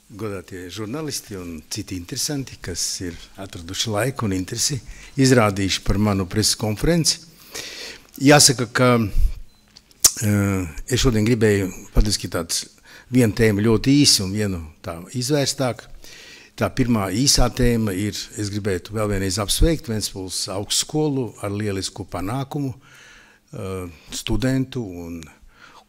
godātie žurnālisti un citi interesanti, kas ir atraduši laiku un interesi, izrādījuši par manu preses konferenci. Jāsaka, ka es šodien gribēju patiski vienu tēmu ļoti īsi un vienu tā izvērstāk. Tā pirmā īsā tēma ir, es gribētu vēl vienreiz apsveikt Ventspils augstskolu ar lielisku panākumu, studentu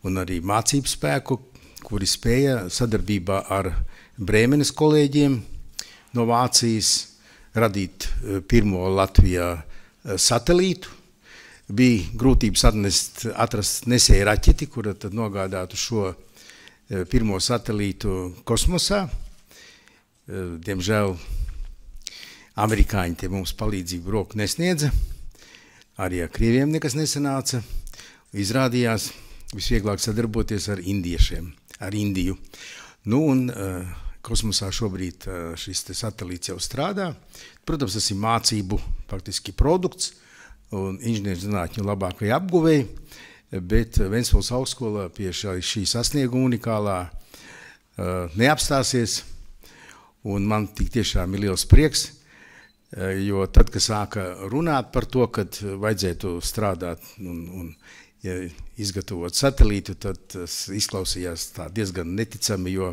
un arī mācību spēku, kuri spēja sadarbībā ar Brēmenes kolēģiem no Vācijas radīt pirmo Latvijā satelītu. Bija grūtības atrast nesēju raķeti, kura tad nogādātu šo pirmo satelītu kosmosā. Diemžēl amerikāņi te mums palīdzību roku nesniedza, arī ar krieviem nekas nesanāca. Izrādījās visvieglāk sadarboties ar indiešiem, ar Indiju. Nu un kosmosā šobrīd šis satelīts jau strādā. Protams, tas ir mācību faktiski produkts un inženierzinātņu labākai apguvēji, bet Ventspils augstskolā pie šī sasnieguma unikālā neapstāsies. Un man tik tiešām ir liels prieks, jo tad, kad sāka runāt par to, kad vajadzētu strādāt un izgatavot satelītu, tad tas izklausījās tā diezgan neticami, jo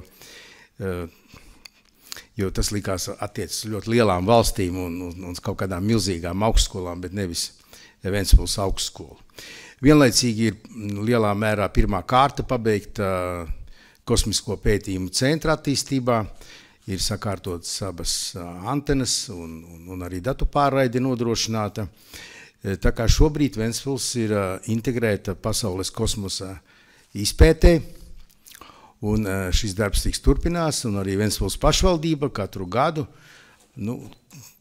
tas likās attiecas ļoti lielām valstīm un kaut kādām milzīgām augstskolām, bet nevis Ventspils augstskolu. Vienlaicīgi ir lielā mērā pirmā kārta pabeigta kosmisko pētījumu centra attīstībā. Ir sakārtotas abas antenas un arī datu pārraide nodrošināta. Tā kā šobrīd Ventspils ir integrēta pasaules kosmosa izpētē, un šis darbs tiks turpinās, un arī Ventspils pašvaldība katru gadu,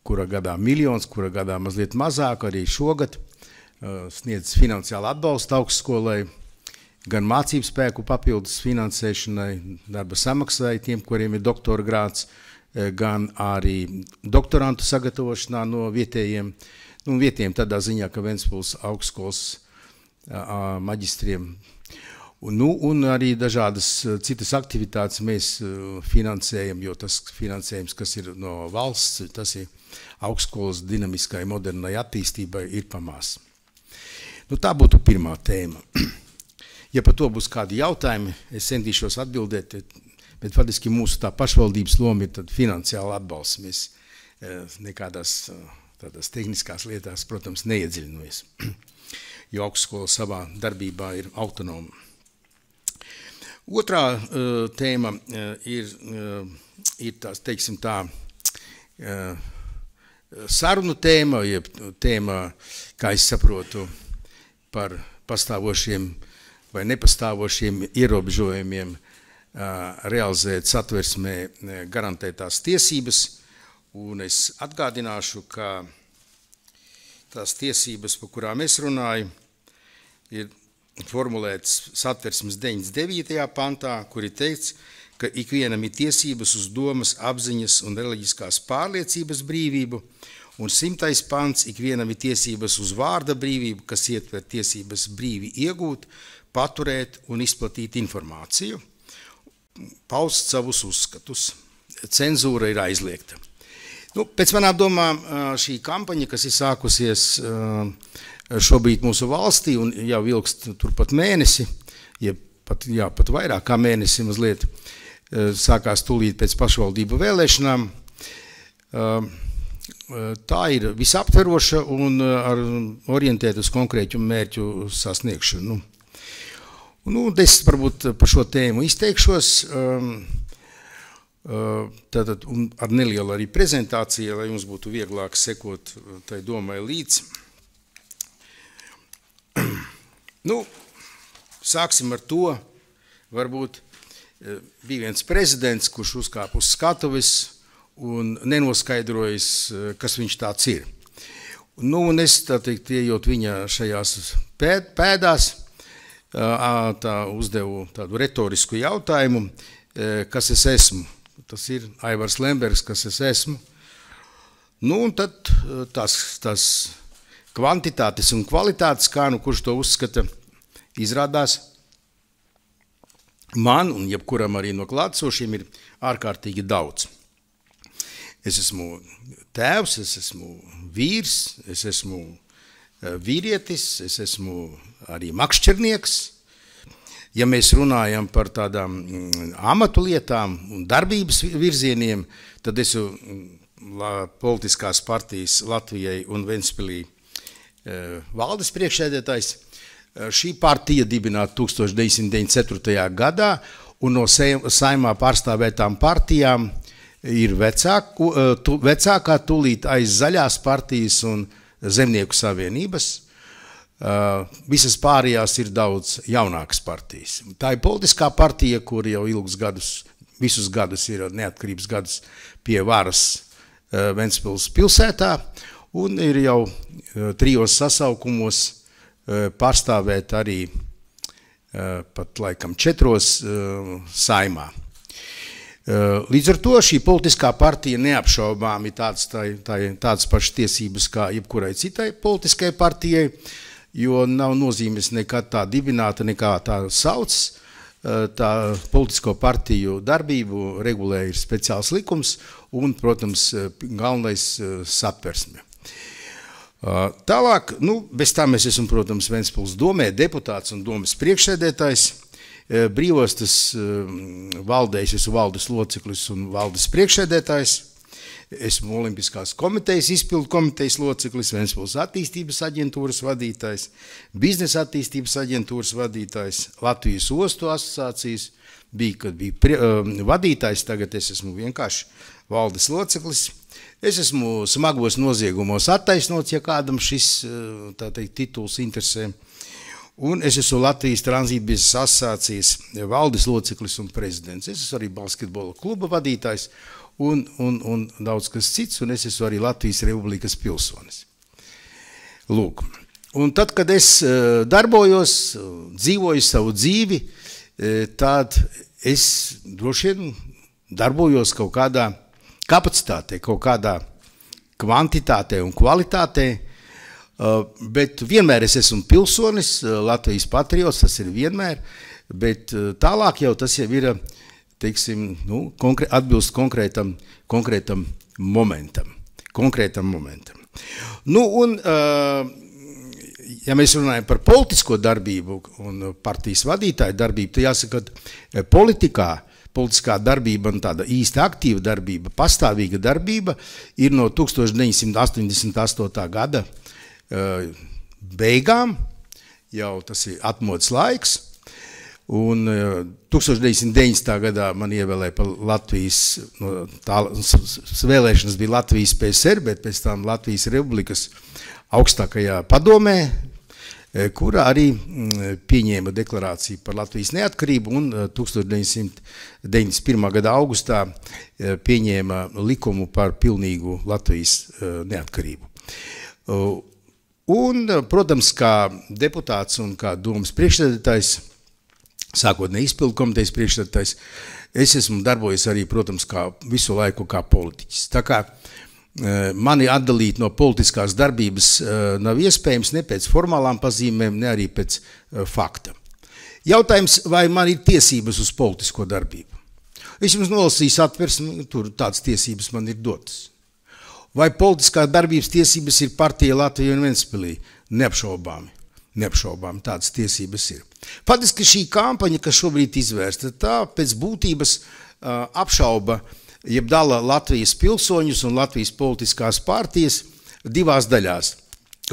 kura gadā miljons, kura gadā mazliet mazāk, arī šogad sniedz finansiālu atbalstu augstskolai, gan mācību spēku papildus finansēšanai, darba samaksai tiem, kuriem ir doktora grāds, gan arī doktorantu sagatavošanā no vietējiem, vietējiem tādā ziņā, ka Ventspils augstskolas maģistriem. Un arī dažādas citas aktivitātes mēs finansējam, jo tas finansējums, kas ir no valsts, tas ir augstskolas dinamiskai, modernai attīstībai, ir pamās. Tā būtu pirmā tēma. Ja par to būs kādi jautājumi, es centīšos atbildēt, bet faktiski mūsu tā pašvaldības loma ir tad finansiāli atbalsts. Mēs nekādās tādās tehniskās lietās, protams, neiedziļinoties, jo augstskola savā darbībā ir autonoma. Otrā tēma ir tās, teiksim tā, sarunu tēma, jeb tēma, kā es saprotu, par pastāvošiem vai nepastāvošiem ierobežojumiem realizēt satversmē garantētās tiesības. Un es atgādināšu, ka tās tiesības, par kurām es runāju, ir formulētas satversmes 99. pantā, kur ir teikts, ka ikvienam ir tiesības uz domas, apziņas un reliģiskās pārliecības brīvību, un 100. pants ikvienam ir tiesības uz vārda brīvību, kas ietver tiesības brīvi iegūt, paturēt un izplatīt informāciju, paust savus uzskatus. Cenzūra ir aizliegta. Pēc manām domām šī kampaņa, kas ir sākusies šobrīd mūsu valstī un jau ilgst turpat mēnesi, pat vairāk kā mēnesi mazliet, sākās tūlīt pēc pašvaldību vēlēšanām, tā ir visaptveroša un orientēta uz konkrētu mērķu sasniegšanu. Es varbūt par šo tēmu izteikšos, tātad ar nelielu arī prezentāciju, lai jums būtu vieglāk sekot tai domai līdz. Sāksim ar to, varbūt bija viens prezidents, kurš uzkāp uz skatuves un nenoskaidrojas, kas viņš tāds ir. Un es, tā teikt, ejot viņa šajās pēdās, uzdevu tādu retorisku jautājumu, kas es esmu. Tas ir Aivars Lembergs, kas es esmu. Un tad tās kvantitātes un kvalitātes, kā kurš to uzskata, izrādās man un jebkuram arī no klātsošiem ir ārkārtīgi daudz. Es esmu tēvs, es esmu vīrs, es esmu vīrietis, es esmu arī makšķernieks. Ja mēs runājam par tādām amatu lietām un darbības virzieniem, tad esmu politiskās partijas Latvijai un Ventspilī valdes priekšsēdētājs. Šī partija dibināta 1994. gadā, un no Saeimā pārstāvētām partijām ir vecākā tūlīt aiz Zaļās partijas un Zemnieku savienības. Visas pārējās ir daudz jaunākas partijas. Tā ir politiskā partija, kur jau visus gadus ir neatkarības gadus pie varas Ventspils pilsētā, un ir jau 3 sasaukumos pārstāvēt arī pat laikam 4 Saeimā. Līdz ar to šī politiskā partija neapšaubām ir tādas pašas tiesības kā jebkurai citai politiskai partijai, jo nav nozīmes nekad tā dibināta, nekā tā sauc. Tā politisko partiju darbību regulē ir speciāls likums un, protams, galvenais satversme. Tālāk, bez tā mēs esam, protams, Ventspils domē deputāts un domas priekšsēdētājs, brīvostas valdēs, esmu valdes loceklis un valdes priekšsēdētājs, esmu Olimpiskās komitejas izpildu komitejas loceklis, Ventspils attīstības aģentūras vadītājs, biznesa attīstības aģentūras vadītājs, Latvijas ostu asociācijas, kad bija vadītājs, tagad es esmu vienkārši valdes loceklis. Es esmu smagos noziegumos attaisnots, ja kādam šis tituls interesē. Un es esmu Latvijas tranzītbiznesa asociācijas valdes loceklis un prezidents. Es esmu arī basketbola kluba vadītājs un daudz kas cits, un es esmu arī Latvijas Republikas pilsonis. Lūk. Un tad, kad es darbojos, dzīvoju savu dzīvi, tad es droši vien darbojos kaut kādā kapacitātē, kaut kādā kvantitātē un kvalitātē, bet vienmēr es esmu pilsonis, Latvijas patriots, tas ir vienmēr, bet tālāk jau tas jau ir, teiksim, atbilst konkrētam momentam. Ja mēs runājam par politisko darbību un partijas vadītāju darbību, tad jāsaka, ka politiskā darbība un tāda īsta aktīva darbība, pastāvīga darbība ir no 1988. gada beigām, jau tas ir atmodas laiks, un 1990. gadā man ievēlēja par Latvijas, vēlēšanas bija Latvijas PSR, bet pēc tam Latvijas Republikas augstākajā padomē, kura arī pieņēma deklarāciju par Latvijas neatkarību un 1991. gada augustā pieņēma likumu par pilnīgu Latvijas neatkarību. Un, protams, kā deputāts un kā domas priekšsēdētājs, sākotnēji izpildu komitejas priekšsēdētājs, es esmu darbojies arī, protams, visu laiku kā politiķis. Tā kā mani atdalīt no politiskās darbības nav iespējams ne pēc formālām pazīmēm, ne arī pēc fakta. Jautājums, vai man ir tiesības uz politisko darbību? Es jums nolasīju satversmi, tur tādas tiesības man ir dotas. Vai politiskā darbības tiesības ir partija Latvijā un Ventspilī? Neapšaubāmi tādas tiesības ir. Faktiski šī kampaņa, kas šobrīd izvērsta, tā pēc būtības apšauba jeb dala Latvijas pilsoņus un Latvijas politiskās partijas divās daļās.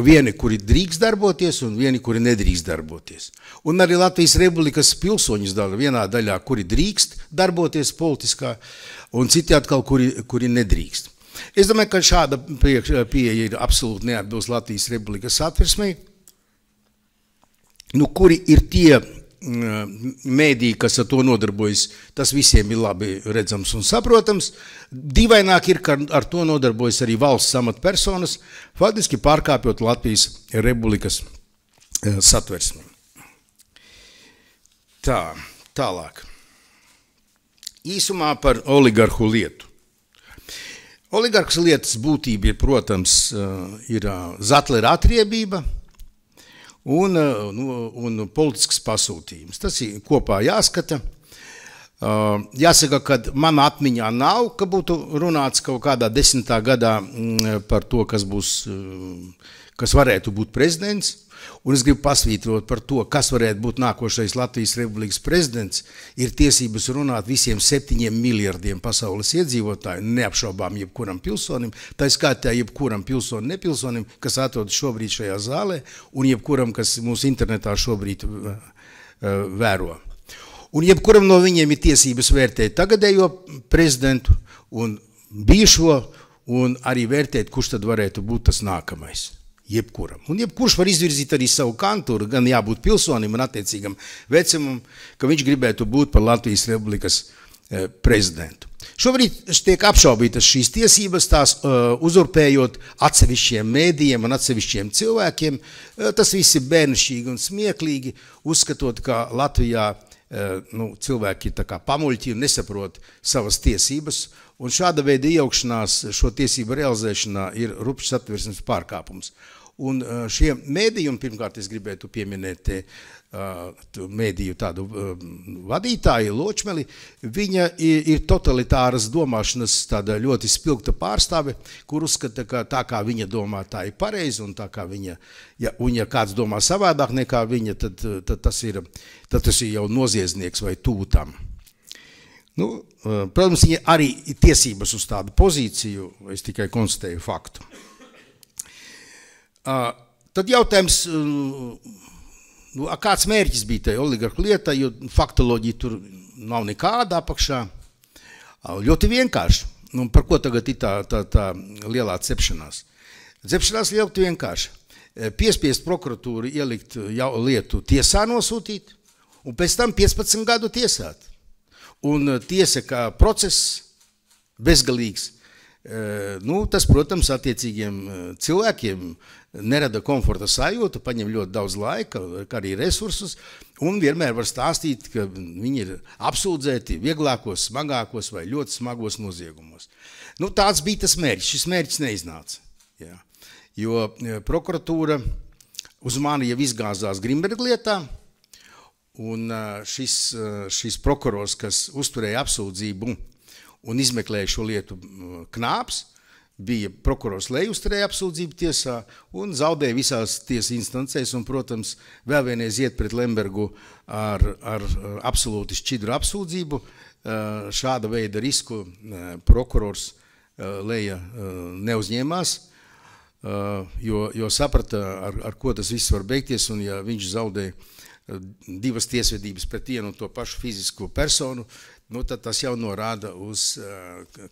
Vieni, kuri drīkst darboties, un vieni, kuri nedrīkst darboties. Un arī Latvijas Republikas pilsoņus dala vienā daļā, kuri drīkst darboties politiskā, un citi atkal, kuri nedrīkst. Es domāju, ka šāda pieeja ir absolūti neatbilst Latvijas Republikas satversmei, kuri ir tie mēdī, kas ar to nodarbojas, tas visiem ir labi redzams un saprotams. Dīvaināk ir, ka ar to nodarbojas arī valsts amatpersonas, faktiski pārkāpjot Latvijas Republikas satversmi. Tālāk. Īsumā par oligarhu lietu. Oligarhas lietas būtība ir, protams, ir Zatlera atriebība, un politisks pasūtījums. Tas ir kopā jāskata, Jāsaka, ka mana atmiņā nav, ka būtu runāts kaut kādā 10. gadā par to, kas varētu būt prezidents. Un es gribu pasvītrot par to, kas varētu būt nākošais Latvijas Republikas prezidents, ir tiesības runāt visiem 7 miljardiem pasaules iedzīvotāju, neapšaubām jebkuram pilsonim, tā skaitā jebkuram nepilsonim, kas atrodas šobrīd šajā zālē, un jebkuram, kas mūsu internetā šobrīd vēro. Un jebkuram no viņiem ir tiesības vērtēt tagadējo prezidentu un bijušo, un arī vērtēt, kurš tad varētu būt tas nākamais. Jebkuram. Un jebkurš var izvirzīt arī savu kantūru, gan jābūt pilsonim un attiecīgam vecumam, ka viņš gribētu būt par Latvijas Republikas prezidentu. Šobrīd tiek apšaubītas šīs tiesības, tās uzurpējot atsevišķiem mēdījiem un atsevišķiem cilvēkiem. Tas viss ir bērnišķīgi un smieklīgi, uzskatot, ka Latvijā cilvēki tā kā pamuļķi un nesaprot savas tiesības, un šāda veida iejaukšanās šo tiesību realizēšanā ir rupjš satversmes pārkāpums. Un šie mēdīji, un pirmkārt es gribētu pieminēt mēdīju tādu vadītāju Ločmeli, viņa ir totalitāras domāšanas tāda ļoti spilgta pārstāve, kur uzskata, ka tā kā viņa domā, tā ir pareizi, un tā kā viņa, ja kāds domā savādāk nekā viņa, tad tas ir jau noziedznieks vai tūtam. Protams, viņa arī ir tiesības uz tādu pozīciju, es tikai konstatēju faktu. Tad jautājums, kāds mērķis bija tai oligarhu lietā, jo faktoloģija tur nav nekāda apakšā. Ļoti vienkārši. Par ko tagad ir tā lielā cepšanās? Cepšanās ļoti vienkārši. Piespiest prokuratūru ielikt lietu tiesā nosūtīt, un pēc tam 15 gadu tiesāt. Un tiesa, kā process bezgalīgs, tas, protams, attiecīgiem cilvēkiem nerada komforta sajūtu, paņem ļoti daudz laika, kā arī resursus, un vienmēr var stāstīt, ka viņi ir apsūdzēti vieglākos, smagākos vai ļoti smagos noziegumos. Tāds bija tas mērķis. Šis mērķis neiznāca. Jā. Jo prokuratūra uz mani jau izgāzās Grimberga lietā, un šis prokurors, kas uzturēja apsūdzību un izmeklēja šo lietu Knāps, bija prokurors Lej uzturēja apsūdzību tiesā un zaudēja visās tiesas instancēs, un, protams, vēl vienreiz iet pret Lembergu ar absolūti šķidru apsūdzību. Šāda veida risku prokurors Leja neuzņēmās, jo saprata, ar ko tas viss var beigties, un ja viņš zaudēja 2 tiesvedības pret vienu un to pašu fizisko personu, tad tas jau norāda uz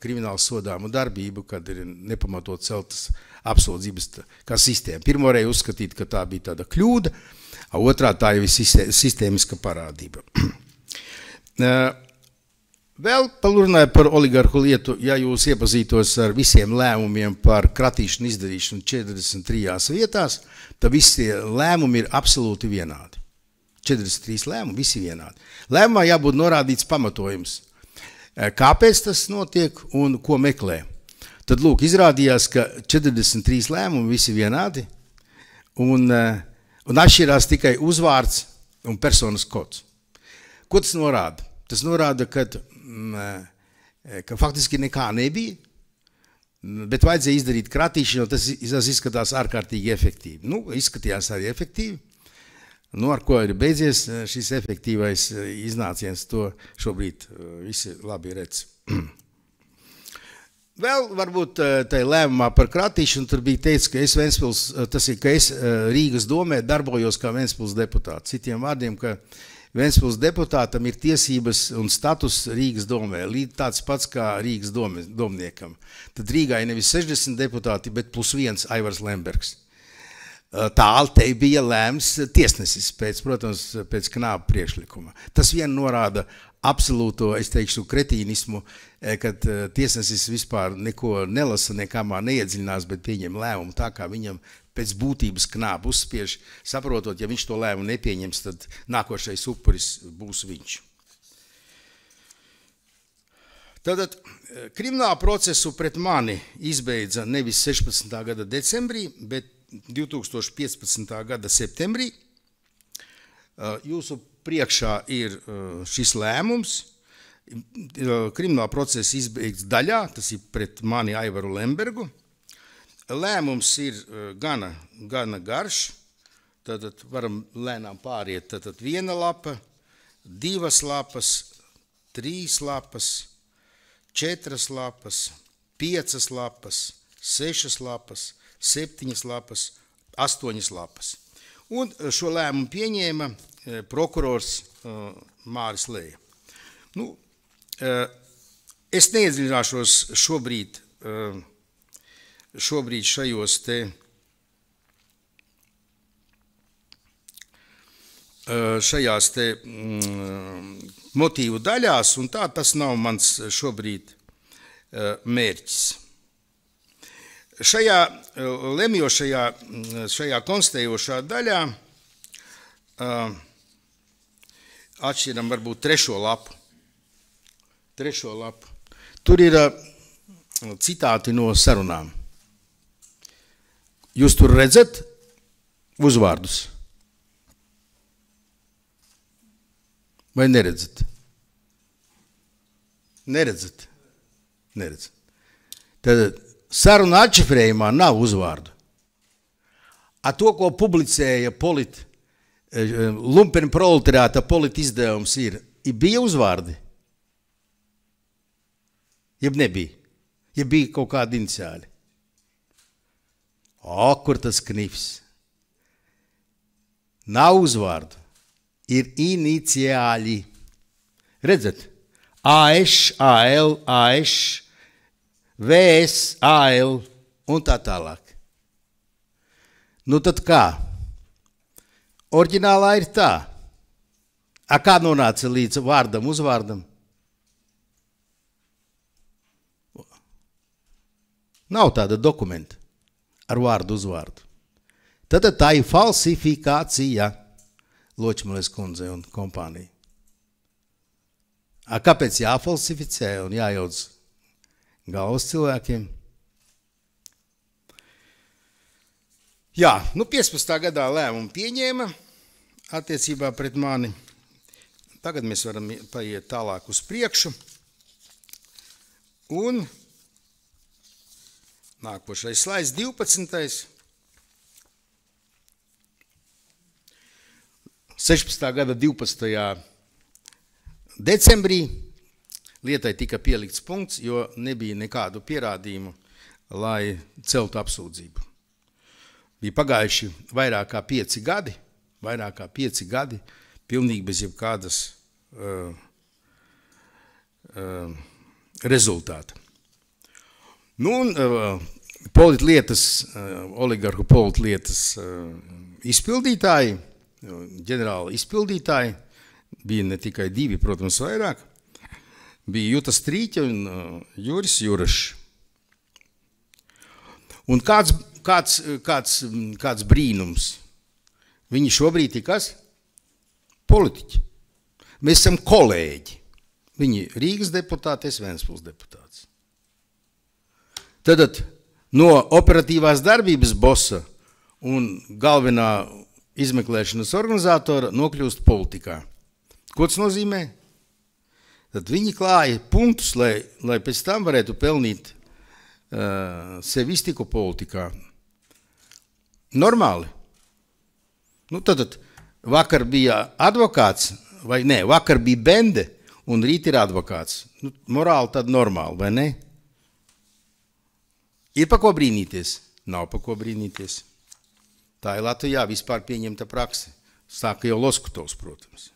kriminālu sodāmu darbību, kad ir nepamatot celtas apsūdzības kā sistēma. Pirmoreiz uzskatīt, ka tā bija tāda kļūda, a otrā tā jau ir sistēmiska parādība. Vēl runāju par oligarhu lietu, ja jūs iepazītos ar visiem lēmumiem par kratīšanu izdarīšanu 43 vietās, tad visi lēmumi ir absolūti vienādi. 43 lēmumi, visi vienādi. Lēmumā jābūt norādīts pamatojums. Kāpēc tas notiek un ko meklē? Tad, lūk, izrādījās, ka 43 lēmumi visi vienādi un atšķirās tikai uzvārds un personas kods. Ko tas norāda? Tas norāda, ka faktiski nekā nebija, bet vajadzēja izdarīt kratīšanu, tas izskatās ārkārtīgi efektīvi. Izskatījās arī efektīvi. Ar ko ir beidzies šis efektīvais iznāciens, to šobrīd visi labi redz. Vēl varbūt tai lēmumā par kratīšanu tur bija teicis, ka es Rīgas domē darbojos kā Ventspils deputāts. Citiem vārdiem, ka Ventspils deputātam ir tiesības un status Rīgas domē, tāds pats kā Rīgas domniekam. Tad Rīgā ir nevis 60 deputāti, bet +1 Aivars Lembergs. Tāl te bija lēms tiesnesis, protams, pēc Knāpa priekšlikuma. Tas vien norāda absolūto, es teikšu, kretīnismu, kad tiesnesis vispār neko nelasa, nekāmā neiedziļinās, bet pieņem lēmumu tā, kā viņam pēc būtības Knāpa uzspiež, saprotot, ja viņš to lēmumu nepieņems, tad nākošais upuris būs viņš. Tātad kriminālu procesu pret mani izbeidza nevis 16. gada decembrī, bet 2015. gada septembrī. Jūsu priekšā ir šis lēmums, krimināla procesa izbeigts daļā, tas ir pret mani Aivaru Lembergu. Lēmums ir gana garš, tad varam lēnām pāriet. Tad 1 lapa, 2 lapas, 3 lapas, 4 lapas, 5 lapas, 6 lapas, 7 lapas, 8 lapas. Un šo lēmumu pieņēma prokurors Māris Leja. Nu, es neiedziļināšos šobrīd šajos te motīvu daļās, un tā tas nav mans šobrīd mērķis. Šajā lemjošajā konstatējošā daļā atšķiram varbūt 3. lapu. Tur ir citāti no sarunām. Jūs tur redzat uzvārdus? Vai neredzat? Neredzat. Tad saruna atšifrējumā nav uzvārdu. A to, ko publicēja Lumpeni proletariāta izdevums ir bija uzvārdi? Jeb nebija? Jeb bija kaut kādi iniciāli? Kur tas knifs? Nav uzvārdu. Ir iniciāli. Redzat? AŠ, AL, AŠ, VS, AL un tā tālāk. Nu tad kā? Oriģinālā ir tā. Kā nonāca līdz vārdam, uzvārdam? Nav tāda dokumenta ar vārdu uzvārdu. Tad tā ir falsifikācija Ločmales kundze un kompānija. Kāpēc jāfalsificē un jājauc galvas cilvēkiem? Jā, 15. gadā lēmumu pieņēma attiecībā pret mani. Tagad mēs varam paiet tālāk uz priekšu. Un nākošais slaids 12. 16. gada 12. decembrī lietai tika pielikts punkts, jo nebija nekādu pierādījumu, lai celtu apsūdzību. Bija pagājuši vairāk kā 5 gadi, pilnīgi bez jebkādas rezultāta. Nu, un oligarhu politlietas izpildītāji, ģenerāli izpildītāji, bija ne tikai 2, protams, vairāk, bija Juta Strīķa un Juris Jurašs. Un kāds brīnums? Viņi šobrīd ir kas? Politiķi. Mēs esam kolēģi. Viņi Rīgas deputāti, es Ventspils deputāts. Tad no operatīvās darbības bosa un galvenā izmeklēšanas organizatora nokļūst politikā. Ko tas nozīmē? Tad viņi klāja punktus, lai pēc tam varētu pelnīt sevi iztiku politikā. Normāli. Nu, tad vakar bija advokāts, vai ne, vakar bija bende, un rīt ir advokāts. Nu, morāli tad normāli, vai ne? Ir pa ko brīnīties? Nav pa ko brīnīties. Tā ir Latvijā vispār pieņemta prakse. Sāka jau Loskutovs, protams.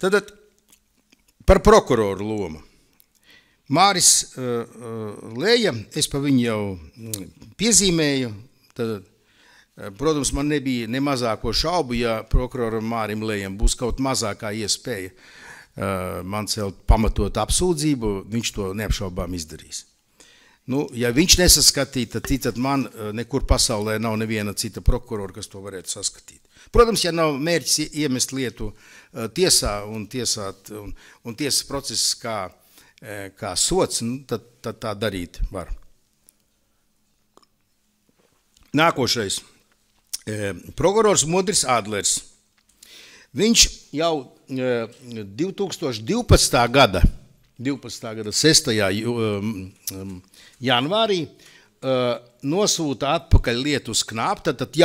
Tad par prokuroru lomu. Māris Leja, es pa viņu jau piezīmēju, tad, protams, man nebija ne mazāko šaubu, ja prokuroram Mārim Lejam būs kaut mazākā iespēja man celt pamatot apsūdzību, viņš to neapšaubām izdarīs. Nu, ja viņš nesaskatīja, tad man nekur pasaulē nav neviena cita prokurora, kas to varētu saskatīt. Protams, ja nav mērķis iemest lietu tiesā un tiesas process kā sots, nu, tad tā darīt var. Nākošais. Prokurors Modris Adlers. Viņš jau 2012. gada 6. janvārī nosūta atpakaļ lietu uz Knāpu, tad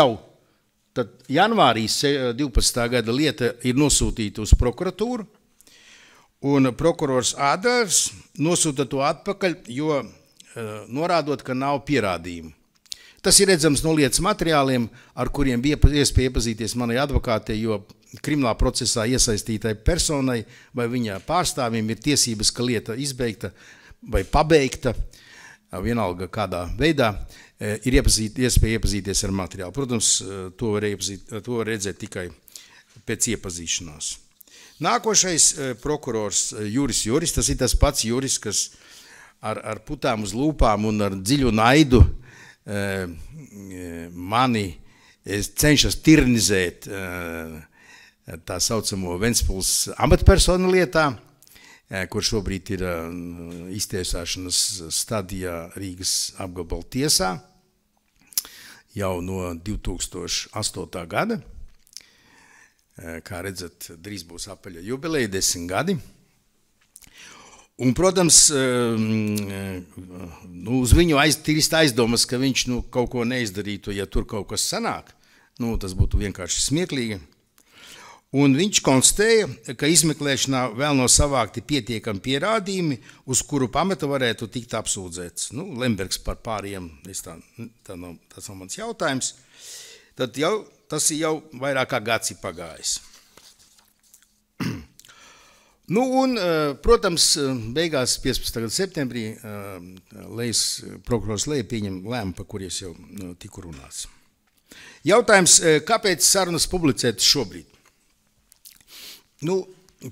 janvārī 12. gada lieta ir nosūtīta uz prokuratūru, un prokurors Ādārs nosūta to atpakaļ, jo norādot, ka nav pierādījumu. Tas ir redzams no lietas materiāliem, ar kuriem bija iespēja iepazīties manai advokātei, jo kriminālā procesā iesaistītai personai vai viņa pārstāvim ir tiesības, ka lieta izbeigta vai pabeigta, vienalga kādā veidā, ir iespēja iepazīties ar materiālu. Protams, to var redzēt tikai pēc iepazīšanās. Nākošais prokurors Juris, tas ir tas pats Juris, kas ar putām uz lūpām un ar dziļu naidu mani cenšas tirnizēt tā saucamo Ventspils amatpersonu lietā, kur šobrīd ir iztiesāšanas stadijā Rīgas apgabala tiesā jau no 2008. gada. Kā redzat, drīz būs apaļa jubileja, 10 gadi. Un, protams, uz viņu tīrist aizdomas, ka viņš kaut ko neizdarītu, ja tur kaut kas sanāk. Tas būtu vienkārši smieklīgi. Un viņš konstatēja, ka izmeklēšanā vēl nav savākti pietiekami pierādījumi, uz kuru pamata varētu tikt apsūdzēts. Lembergs par pāriem, tas nav mans jautājums. Tad tas ir jau vairāk kā gads ir pagājis. Protams, beigās 15. gada septembrī prokurors Leja pieņem lēmumu, par kur es jau tiku runāts. Jautājums, kāpēc sarunas publicēt šobrīd?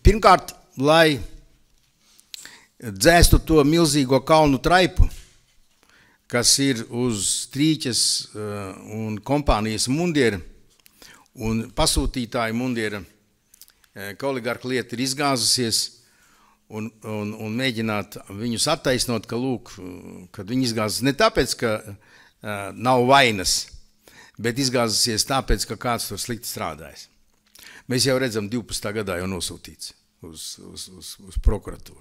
Pirmkārt, lai dzēstu to milzīgo kalnu traipu, kas ir uz Strīķes un kompānijas mundiera un pasūtītāju mundiera, ka oligarka lieta ir izgāzusies un mēģināt viņus attaisnot, ka lūk, kad viņi izgāzas ne tāpēc, ka nav vainas, bet izgāzusies tāpēc, ka kāds tur slikti strādājas. Mēs jau redzam 12. gadā jau nosūtīts uz prokuratūru.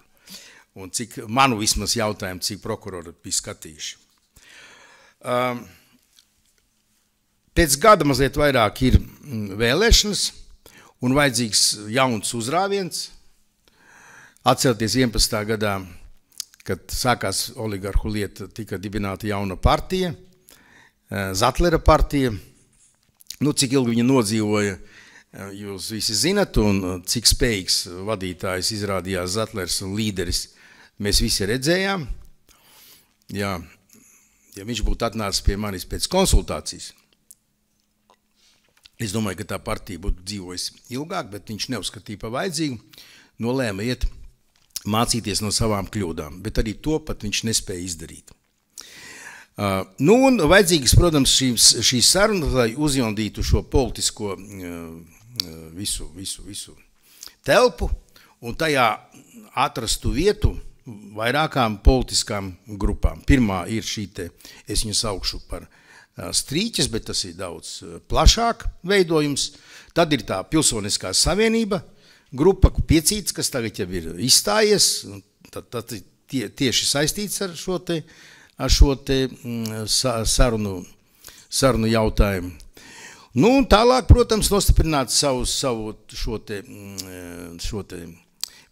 Un cik manu vismaz jautājumu, cik prokurori bija skatījuši. Pēc gada mazliet vairāk ir vēlēšanas un vajadzīgs jauns uzrāviens. Atcerieties 11. gadā, kad sākās oligarhu lieta, tika dibināta jauna partija, Zatlera partija. Cik ilgi viņa nodzīvoja, jūs visi zinat, un cik spējīgs vadītājs izrādījās Zatlers un līderis, mēs visi redzējām. Ja viņš būtu atnācis pie manis pēc konsultācijas, es domāju, ka tā partija būtu dzīvojusi ilgāk, bet viņš neuzskatīja pa vajadzīgu, nolēma iet mācīties no savām kļūdām, bet arī to pat viņš nespēja izdarīt. Un vajadzīgas, protams, šīs sarunas, lai uzjaundītu šo politisko visu telpu un tajā atrastu vietu vairākām politiskām grupām. Pirmā ir šī te, es viņu saukšu par Strīķes, bet tas ir daudz plašāk veidojums. Tad ir tā Pilsoniskā savienība, grupa Piecīts, kas tagad jau ir izstājies, tad tieši saistīts ar šo te sarunu jautājumu. Tālāk, protams, nostiprināt savu šo te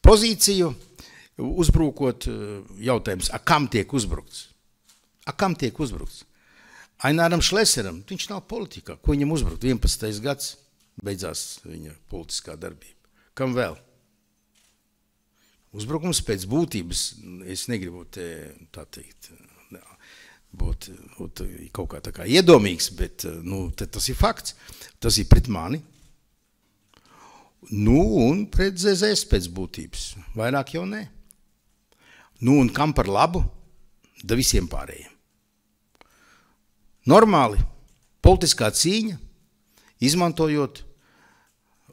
pozīciju, uzbrūkot jautājums, kam tiek uzbrukts? Kam tiek uzbrukts? Aināram Šleseram, viņš nav politikā, ko viņam uzbrukt? 11. gads beidzās viņa politiskā darbība. Kam vēl? Uzbrukums pēc būtības, es negribu tā teikt, būt kaut kā tā kā iedomīgs, bet tas ir fakts, tas ir pret mani. Un pret ZZS pēc būtības, vairāk jau ne. Un kam par labu? Da visiem pārējiem. Normāli, politiskā cīņa, izmantojot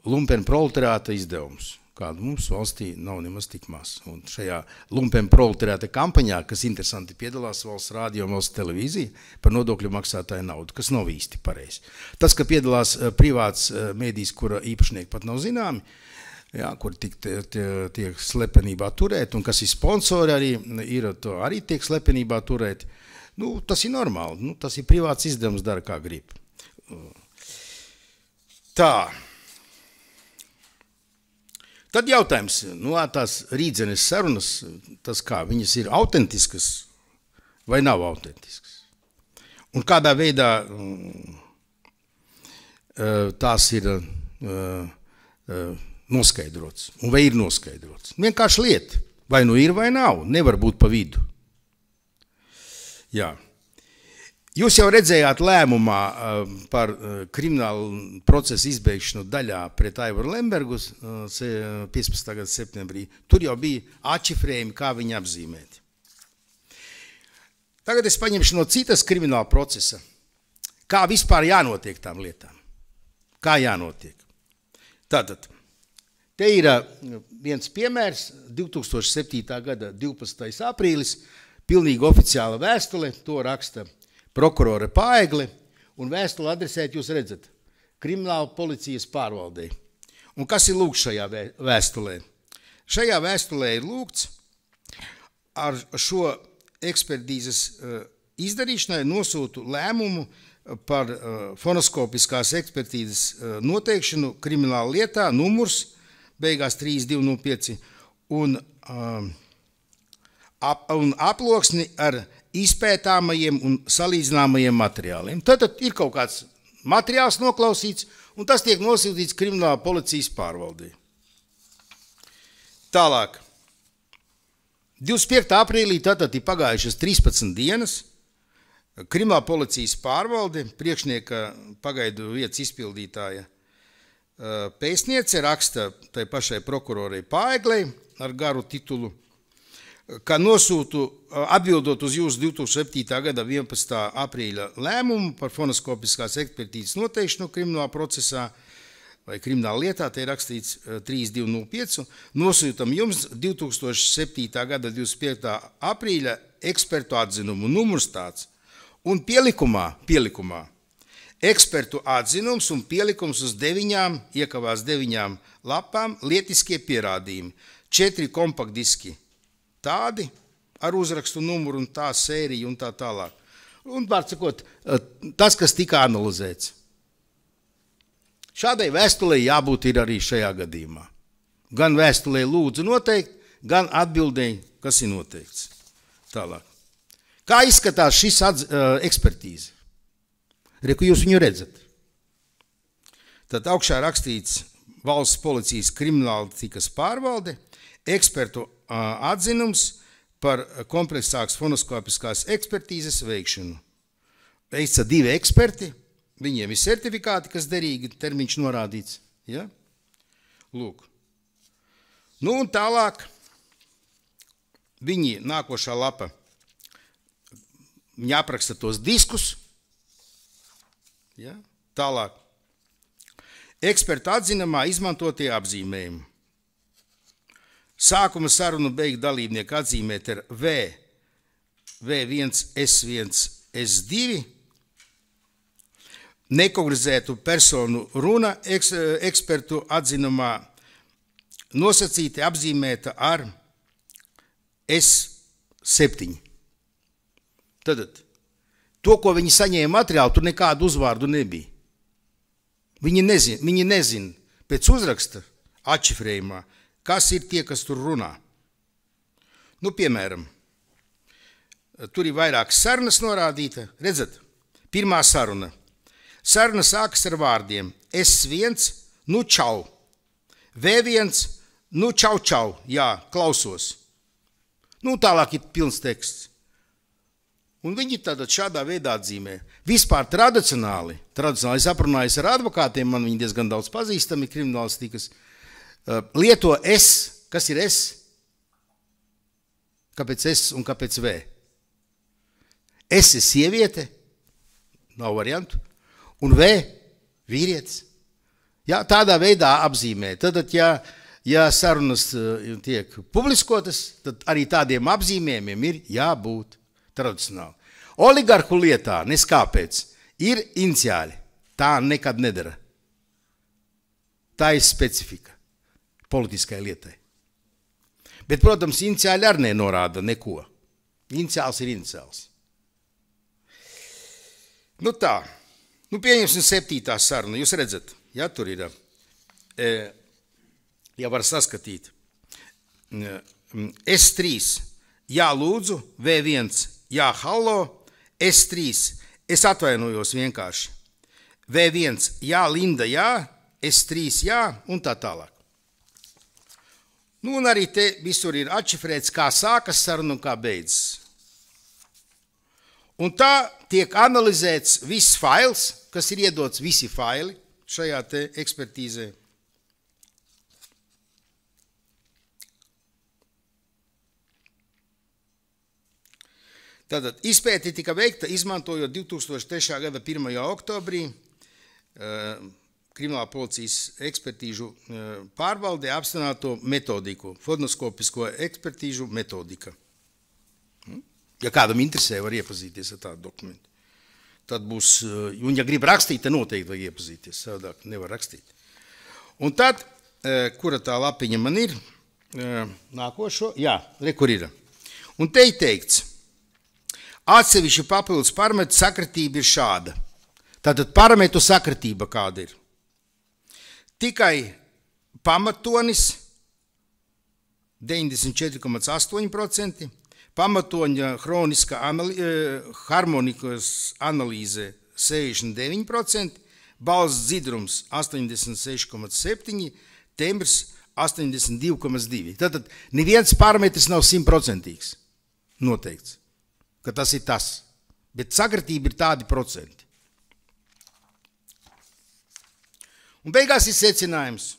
lumpen proletariāta izdevumus, kādu mums valstī nav nemaz tik maz. Un šajā lumpen proletariāta kampaņā, kas interesanti piedalās valsts rādio un valsts televīzija par nodokļu maksātāju naudu, kas nav īsti pareizi. Tas, ka piedalās privāts mēdījis, kura īpašnieki pat nav zināmi, jā, kur tiek slepenībā turēt, un kas ir sponsori arī, arī tiek slepenībā turēt. Nu, tas ir normāli, nu, tas ir privāts izdevums, dara kā grib. Tā. Tad jautājums, nu, tās rītdienas sarunas, tas kā, viņas ir autentiskas vai nav autentiskas? Un kādā veidā tās ir noskaidrots, un vai ir noskaidrots? Vienkārši lieta, vai nu ir vai nav, nevar būt pa vidu. Jā. Jūs jau redzējāt lēmumā par kriminālu procesu izbeigšanu daļā pret Aivaru Lembergu 15. gada septembrī. Tur jau bija atšifrējumi, kā viņi apzīmēti. Tagad es paņemšu no citas krimināla procesa, kā vispār jānotiek tām lietām. Kā jānotiek. Tātad, te ir viens piemērs, 2007. gada 12. aprīlis, pilnīgi oficiāla vēstule, to raksta prokurore Paegle, un vēstuli adresēt jūs redzat Krimināla policijas pārvaldei. Un kas ir lūgts šajā vēstulē? Šajā vēstulē ir lūgts ar šo ekspertīzes izdarīšanai nosūtu lēmumu par fonoskopiskās ekspertīzes noteikšanu krimināla lietā, numurs, beigās 3205, un aploksni ar izpētāmajiem un salīdzināmajiem materiāliem. Tad ir kaut kāds materiāls noklausīts, un tas tiek nosūtīts Krimināla policijas pārvaldē. Tālāk. 25. aprīlī tātad ir pagājušas 13 dienas. Krimināla policijas pārvalde, priekšnieka pagaidu vietas izpildītāja pēcniece raksta tai pašai prokurorei Paeglei ar garu titulu, ka nosūtu, atbildot uz jūsu 2007. gada 11. aprīļa lēmumu par fonoskopiskās ekspertīzes noteikšanu kriminālā procesā vai krimināla lietā, te ir rakstīts 3205, nosūtam jums 2007. gada 25. aprīļa ekspertu atzinumu, numurs tāds, un pielikumā ekspertu atzinums un pielikums uz 9 lapām lietiskie pierādījumi, 4 kompaktdiski tādi ar uzrakstu numuru un tā sēriju un tā tālāk. Un, vārdsakot, tas, kas tika analizēts. Šādai vēstulē jābūt ir arī šajā gadījumā. Gan vēstulē lūdzu noteikt, gan atbildēji, kas ir noteikts. Tālāk. Kā izskatās šis ekspertīze? Reku jūs viņu redzat. Tad augšā rakstīts Valsts policijas kriminālistikas pārvalde, ekspertu atzinums par kompleksākas fonoskopiskās ekspertīzes veikšanu. Veica 2 eksperti, viņiem ir certifikāti, kas derīgi, termiņš norādīts. Ja? Lūk. Nu un tālāk viņi nākošā lapa, viņi apraksta tos diskus. Ja? Tālāk. Ekspertu atzinumā izmantotie apzīmējumi. Sākuma sarunu beigu dalībnieku atzīmēt ar V1, S1, S2, nekogrizētu personu runa ekspertu atzinumā nosacīti apzīmēta ar S7. Tad to, ko viņi saņēma materiālu, tur nekādu uzvārdu nebija. Viņi nezin pēc uzraksta atšifrējumā, kas ir tie, kas tur runā. Nu, piemēram, tur ir vairākas sarunas norādīta. Redzat, pirmā saruna. Saruna sākas ar vārdiem S1, nu čau. V1, nu čau čau, jā, klausos. Nu, tālāk ir pilns teksts. Un viņi tātad šādā veidā atzīmē. Vispār tradicionāli es aprunājos ar advokātiem, man viņi diezgan daudz pazīstami kriminālistikas, lieto S, kas ir S? Kāpēc S un kāpēc V? S ir sieviete, nav variantu, un V vīrietis. Jā, tādā veidā apzīmē. Tad, ja sarunas tiek publiskotas, tad arī tādiem apzīmējumiem ir jābūt tradicionāli. Oligarhu lietā, neskāpēc, ir iniciāli. Tā nekad nedara. Tā ir specifika. politiskai lietai. Bet, protams, iniciāli arī nenorāda neko. Iniciāls ir iniciāls. Nu tā, pieņemsim 7. sarunu. Jūs redzat, ja tur ir, ja var saskatīt. S3, jā, lūdzu, V1, jā, hallo, S3, es atvainojos vienkārši. V1, jā, Linda, jā, S3, jā, un tā tālāk. Nu, un arī te visur ir atšifrēts, kā sākas saruna un kā beidzas. Un tā tiek analizēts viss fails, kas ir iedots visi faili šajā te ekspertīzē. Tātad izpēte tika veikta izmantojot 2003. gada 1. oktobrī Krimināla policijas ekspertīžu pārvaldē apstiprināto metodiku, fonoskopisko ekspertīžu metodika. Ja kādam interesē, var iepazīties ar tādu dokumentu. Tad būs, un ja grib rakstīt, tad noteikti vajag iepazīties, savādāk nevar rakstīt. Un tad, kura tā lapiņa man ir, nākošo, jā, kur ir. Un te ir teikts, atsevišķi papildus parametru sakritība ir šāda. Tātad parametru sakritība kāda ir? Tikai pamatonis 94,8%, pamatoņa hroniskā harmonikas analīze 69%, balss dzidrums 86,7%, tembrs 82,2%. Tātad neviens parametrs nav 100% noteikts, ka tas ir tas, bet sakritība ir tādi procenti. Un beigās ir secinājums.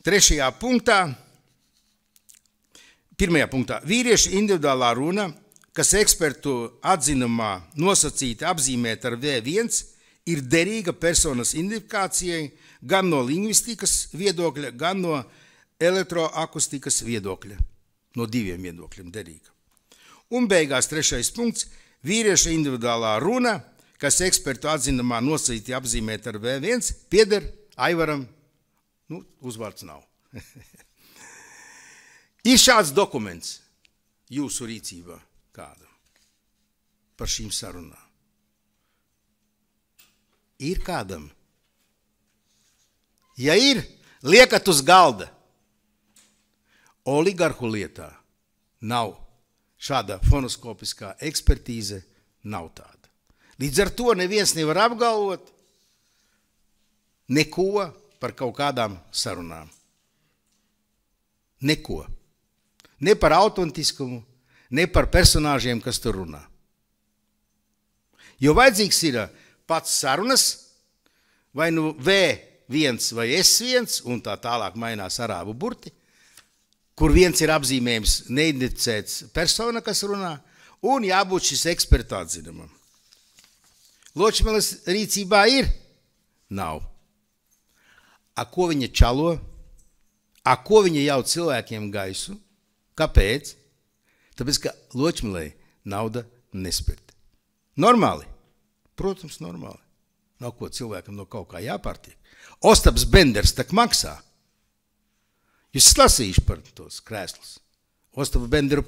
1. punktā. Vīrieša individuālā runa, kas ekspertu atzinumā nosacīti apzīmēt ar V1, ir derīga personas identifikācijai gan no lingvistikas viedokļa, gan no elektroakustikas viedokļa. No diviem viedokļiem derīga. Un beigās 3. punkts. Vīrieša individuālā runa, kas ekspertu atzinumā nosacīti apzīmēt ar V1, pieder Aivaram, uzvārds nav. Ir šāds dokuments jūsu rīcībā kādam par šīm sarunām. Ir kādam? Ja ir, liekat uz galda. Oligarhu lietā nav šāda fonoskopiskā ekspertīze, nav tāda. Līdz ar to neviens nevar apgalvot neko par kaut kādām sarunām. Neko. Ne par autentiskumu, ne par personāžiem, kas tur runā. Jo vajadzīgs ir pats sarunas, vai nu V1 vai S1, un tā tālāk mainās arābu burti, kur viens ir apzīmējums neidentificēts persona, kas runā, un jābūt šis ekspertu atzinumam. Ločmeles rīcībā ir? Nav. A ko viņa čalo? A ko viņa jau cilvēkiem gaisu? Kāpēc? Tāpēc, ka Ločmelei nauda nespirta. Normāli? Protams, normāli. Nav ko cilvēkam no kaut kā jāpārtiek. Ostaps Benders tak maksā. Jūs lasījuši par tos krēslus. Ostapu Benderu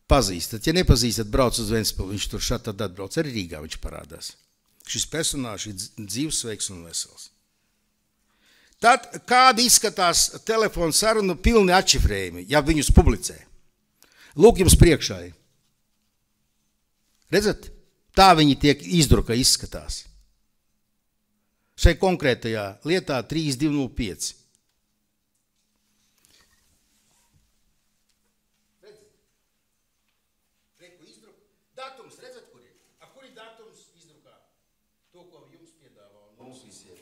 pazīstat. Ja nepazīstat, brauc uz Ventspili, viņš tur šad tad atbrauc. Arī Rīgā viņš parādās. Šis personāžs ir dzīvs, sveiks un vesels. Tad kādi izskatās telefonu sarunu pilni atšifrējumi, ja viņus publicē? Lūk, jums priekšā. Redzat? Tā viņi tiek izdruka izskatās. Šai konkrētajā lietā 3205. Datums, redzat, kur ir? Kur ir datums izdrukā? To, ko jums piedāvā mums visiem.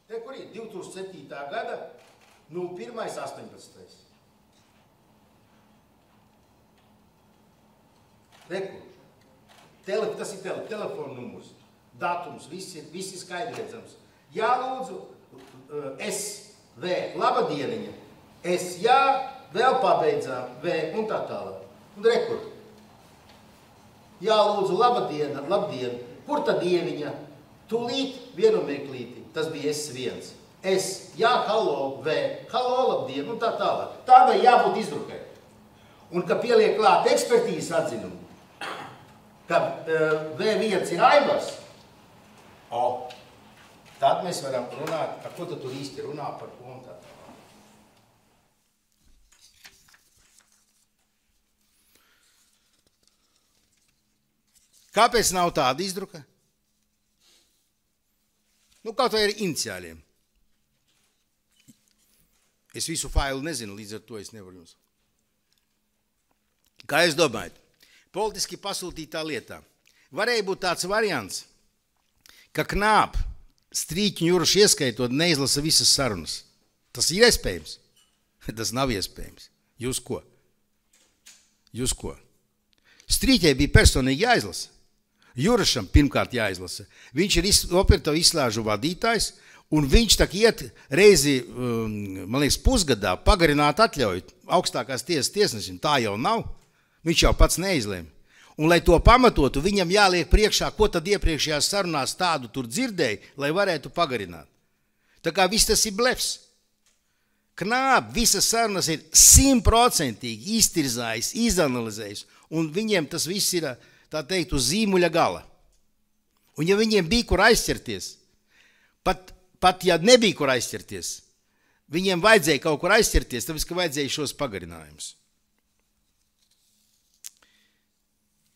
Te, kur ir 2007. gada 01.18. Rekur. Tas ir telefona numurs. Datums, viss ir skaidri redzams. Jā, lūdzu, SV, labadieniņa. S, jā, vēl pabeidzām, V un tā tālāk. Un rekur. Jā, lūdzu, labdien, kur tad dieviņa? Tūlīt vienu meklīti, tas bija S1. S, jā, halo, V, halo, labdien, un tā tālāk. Tādai jābūt izdrukai. Un ka pieliek klāt ekspertīzes atzinumu, ka V1 ir Aivars, tad mēs varam runāt, par ko tu tur īsti runā, par ko un tā tālāk. Kāpēc nav tāda izdruka? Nu, kaut vai ar iniciāliem. Es visu failu nezinu, līdz ar to es nevaru jums. Kā jūs domājat? Politiski pasūtītā lietā. Varēja būt tāds variants, ka Knāp Strīķņu Jurušu ieskaitot neizlasa visas sarunas. Tas ir iespējams? Tas nav iespējams. Jūs ko? Jūs ko? Strīķei bija personīgi jāizlasa. Jurušam pirmkārt jāizlasa. Viņš ir operatīvu izslēžu vadītājs, un viņš tak iet reizi, man liekas, pusgadā pagarināt atļauju augstākās tiesas tiesnesim. Tā jau nav. Viņš jau pats neizlēma. Un, lai to pamatotu, viņam jāliek priekšā, ko tad iepriekšējās sarunās tādu tur dzirdēja, lai varētu pagarināt. Tā kā viss tas ir blefs. Knāp visas sarunas ir 100% iztirzājis, izanalizējis, un viņiem tas viss ir, tā teikt, uz zīmuļa gala. Un ja viņiem bija kur aizķerties, pat ja nebija kur aizķerties, viņiem vajadzēja kaut kur aizķerties, tāpēc, ka vajadzēja šos pagarinājumus.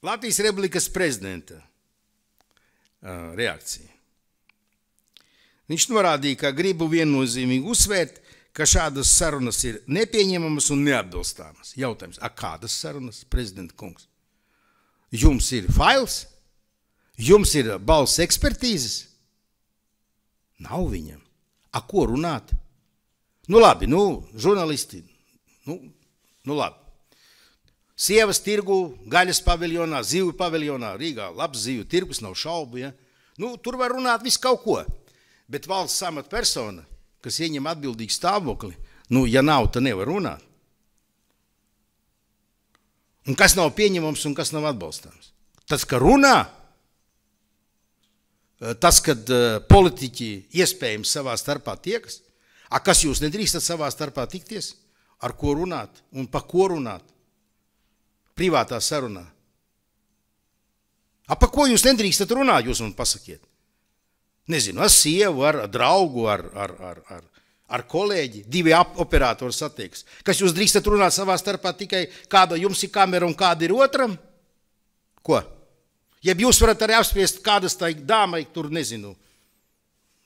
Latvijas Republikas prezidenta reakcija. Viņš norādīja, ka gribu viennozīmīgi uzsvērt, ka šādas sarunas ir nepieņemamas un neatbilstāmas. Jautājums, kādas sarunas, prezidenta kungs? Jums ir fails? Jums ir balss ekspertīzes? Nav viņam. Ko runāt? Nu labi, žurnālisti, nu labi. Sievas tirgu, gaļas paviljonā, zivju paviljonā, Rīgā, labs zivju tirgus, nav šaubu, ja? Tur var runāt visu kaut ko, bet valsts amatpersona, kas ieņem atbildīgu stāvokli, ja nav, tad nevar runāt. Un kas nav pieņemams un kas nav atbalstāms? Tas, ka runā, tas, kad politiķi iespējams savā starpā tiekas, kas jūs nedrīkstat savā starpā tikties, ar ko runāt un pa ko runāt? Privātā sarunā. Pa ko jūs nedrīkstat runāt, jūs man pasakiet? Nezinu, ar sievu, ar draugu, ar kolēģi, divi operatori satiekas. Kas jūs drīkstat runāt savā starpā tikai kāda jums ir kamera un kāda ir otram? Ko? Jeb jūs varat arī apspriest kādas tai dāmai, tur nezinu,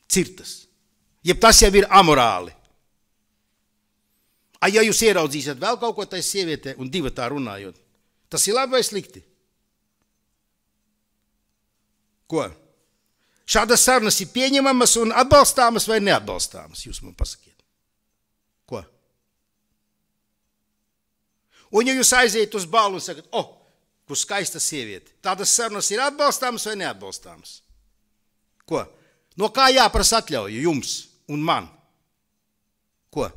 cirtas. Jeb tas jau ir amorāli. Ja jūs ieraudzīsiet vēl kaut ko tai sievietē un divi tā runājot, tas ir labi vai slikti? Ko? Šādas sarunas ir pieņemamas un atbalstāmas vai neatbalstāmas, jūs man pasakiet. Ko? Un ja jūs aiziet uz balu un sakat, kur skaista sieviete, tādas sarunas ir atbalstāmas vai neatbalstāmas? Ko? No kā jāprasa atļauja jums un man? Ko?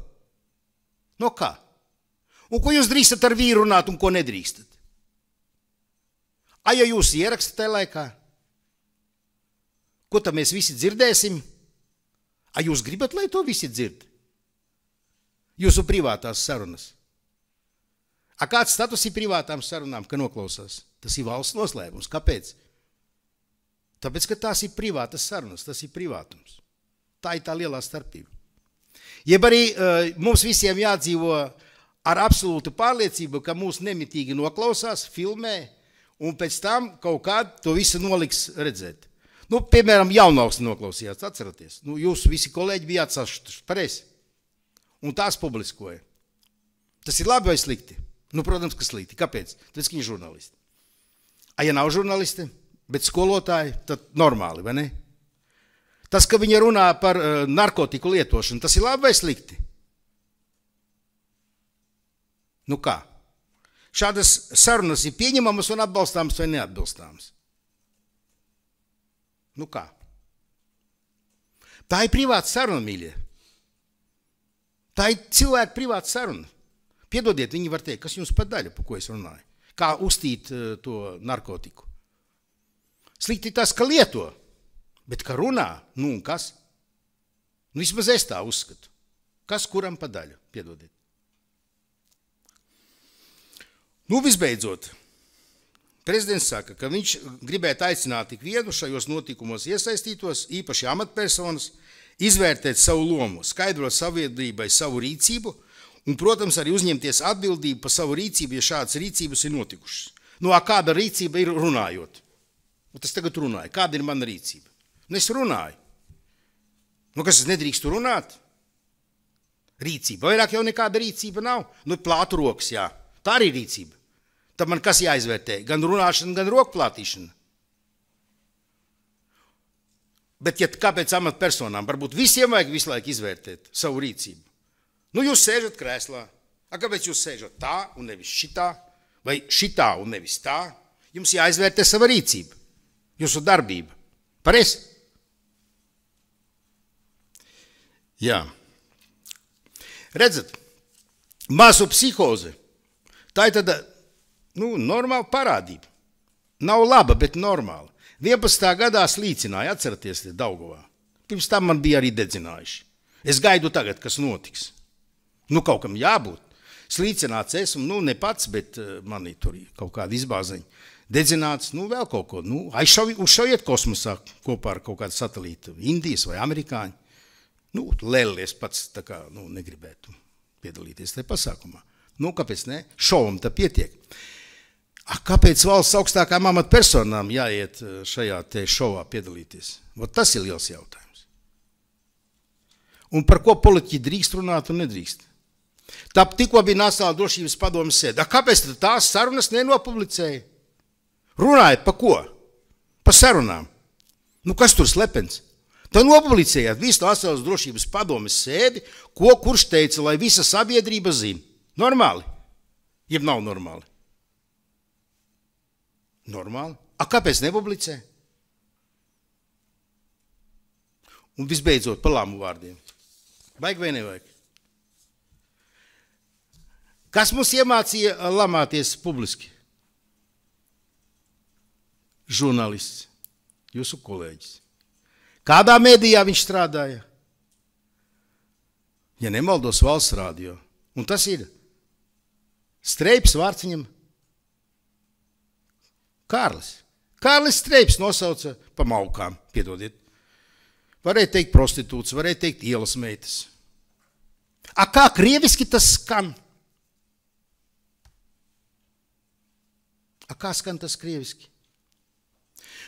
No kā? Un ko jūs drīkstat ar vīru runāt un ko nedrīkstat? Ja jūs ierakstat tajā laikā? Ko tad mēs visi dzirdēsim? Jūs gribat, lai to visi dzird? Jūsu privātās sarunas. Kāds status ir privātām sarunām, ka noklausās? Tas ir valsts noslēpums. Kāpēc? Tāpēc, ka tās ir privātas sarunas, tas ir privātums. Tā ir tā lielā starpība. Jeb arī mums visiem jādzīvo ar absolūtu pārliecību, ka mūs nemitīgi noklausās, filmē, un pēc tam kaut kādu to visu noliks redzēt. Piemēram, Jaunaugsni noklausījās, atceraties. Jūs visi kolēģi bijāt sašutuši, pareizi. Un tās publiskoja. Tas ir labi vai slikti? Protams, ka slikti. Kāpēc? Tāpēc, ka viņi ir žurnālisti. Ja nav žurnālisti, bet skolotāji, tad normāli, vai ne? Tas, ka viņi runā par narkotiku lietošanu, tas ir labi vai slikti? Kā? Šādas sarunas ir pieņemamas un atbalstāmas vai neatbalstāmas? Kā? Tā ir privāta saruna, mīļie. Tā ir cilvēka privāta saruna. Piedodiet, viņi var teikt, kas jums par daļu, par ko es runāju. Kā uztīt to narkotiku. Slikti tas, ka lieto, bet ka runā, un kas? Nu, vismaz es tā uzskatu. Kas kuram pa daļu? Piedodiet. Nu, visbeidzot, prezidents saka, ka viņš gribētu aicināt tik vienu šajos notikumos iesaistītos, īpaši amatpersonas, izvērtēt savu lomu, skaidrot sabiedrībai savu rīcību un, protams, arī uzņemties atbildību par savu rīcību, ja šādas rīcības ir notikušas. Nu, kāda rīcība ir runājot? Un tas tagad runāju. Kāda ir mana rīcība? Nu, es runāju. Nu, kas es nedrīkstu runāt? Rīcība. Vairāk jau nekāda rīcība nav. Nu, plātu rokas, jā. Tā arī rīcība. Tad man kas jāizvērtē? Gan runāšana, gan rokplātīšana. Bet, ja kāpēc amatpersonām? Varbūt visiem vajag visu laiku izvērtēt savu rīcību. Nu, jūs sēžat krēslā. Kāpēc jūs sēžat tā un nevis šitā? Vai šitā un nevis tā? Jums jāizvērtē sava rīcība. Jūsu darbība. Pareizi? Jā. Redzat, māsu psihoze. Tā ir tāda, normāla parādība. Nav laba, bet normāla. 11. gadā slīcināja, atceraties te Daugavā. Pirms tam man bija arī dedzinājuši. Es gaidu tagad, kas notiks. Kaut kam jābūt. Slīcināts esmu, ne pats, bet mani tur kaut kāda izbāzeņa. Dedzināts, vēl kaut ko. Uzšaujiet kosmosā kopā ar kaut kādu satelītu. Indijas vai amerikāņu. Lēli es pats tā kā, negribētu piedalīties tajā pasākumā. Kāpēc ne? Šovam tā pietiek. Kāpēc valsts augstākām amatpersonām jāiet šajā te šovā piedalīties? Tas ir liels jautājums. Un par ko politiķi drīkst runāt un nedrīkst? Tikko bija Nacionālā drošības padomes sēde. Kāpēc tās sarunas nenopublicēja? Runājiet pa ko? Pa sarunām. Kas tur slepens? Tā nopublicējāt visu Nacionālās drošības padomes sēdi, kurš teica, lai visa sabiedrība zina. Normāli? Jeb nav normāli? Normāli. Kāpēc nepublicē? Un visbeidzot, pa lāmu vārdiem. Vajag vai nevajag? Kas mums iemācīja lamāties publiski? Žurnālists, jūsu kolēģis. Kādā mēdījā viņš strādāja? Ja nemaldos, Valsts radio. Un tas ir Streips vārds viņam. Kārlis. Kārlis Streips nosauca pa maukām, piedodiet. Varēja teikt prostitūts, varēja teikt ielas meitas. Kā krieviski tas skan? Kā skan tas krieviski?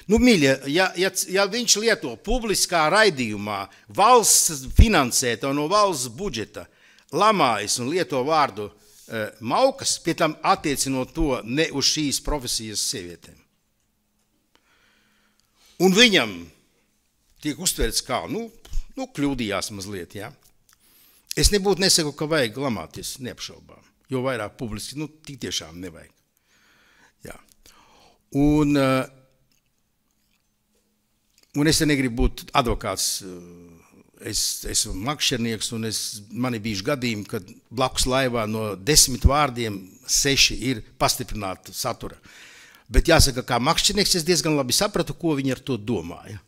Mīļie, ja viņš lieto publiskā raidījumā valsts finansēta no valsts budžeta lamājas un lieto vārdu maukas, pie tam attiecinot to ne uz šīs profesijas sievietēm. Un viņam tiek uztverts kā, kļūdījās mazliet, jā. Es nebūtu nesaku, ka vajag lamāties, neapšaubām, jo vairāk publiski, tik tiešām nevajag. Jā. Un es te negribu būt advokāts, es esmu makšķernieks, un man ir bijuši gadījumi, kad blakus laivā no 10 vārdiem 6 ir pastiprināta satura. Bet jāsaka, kā makšķernieks es diezgan labi sapratu, ko viņi ar to domāja.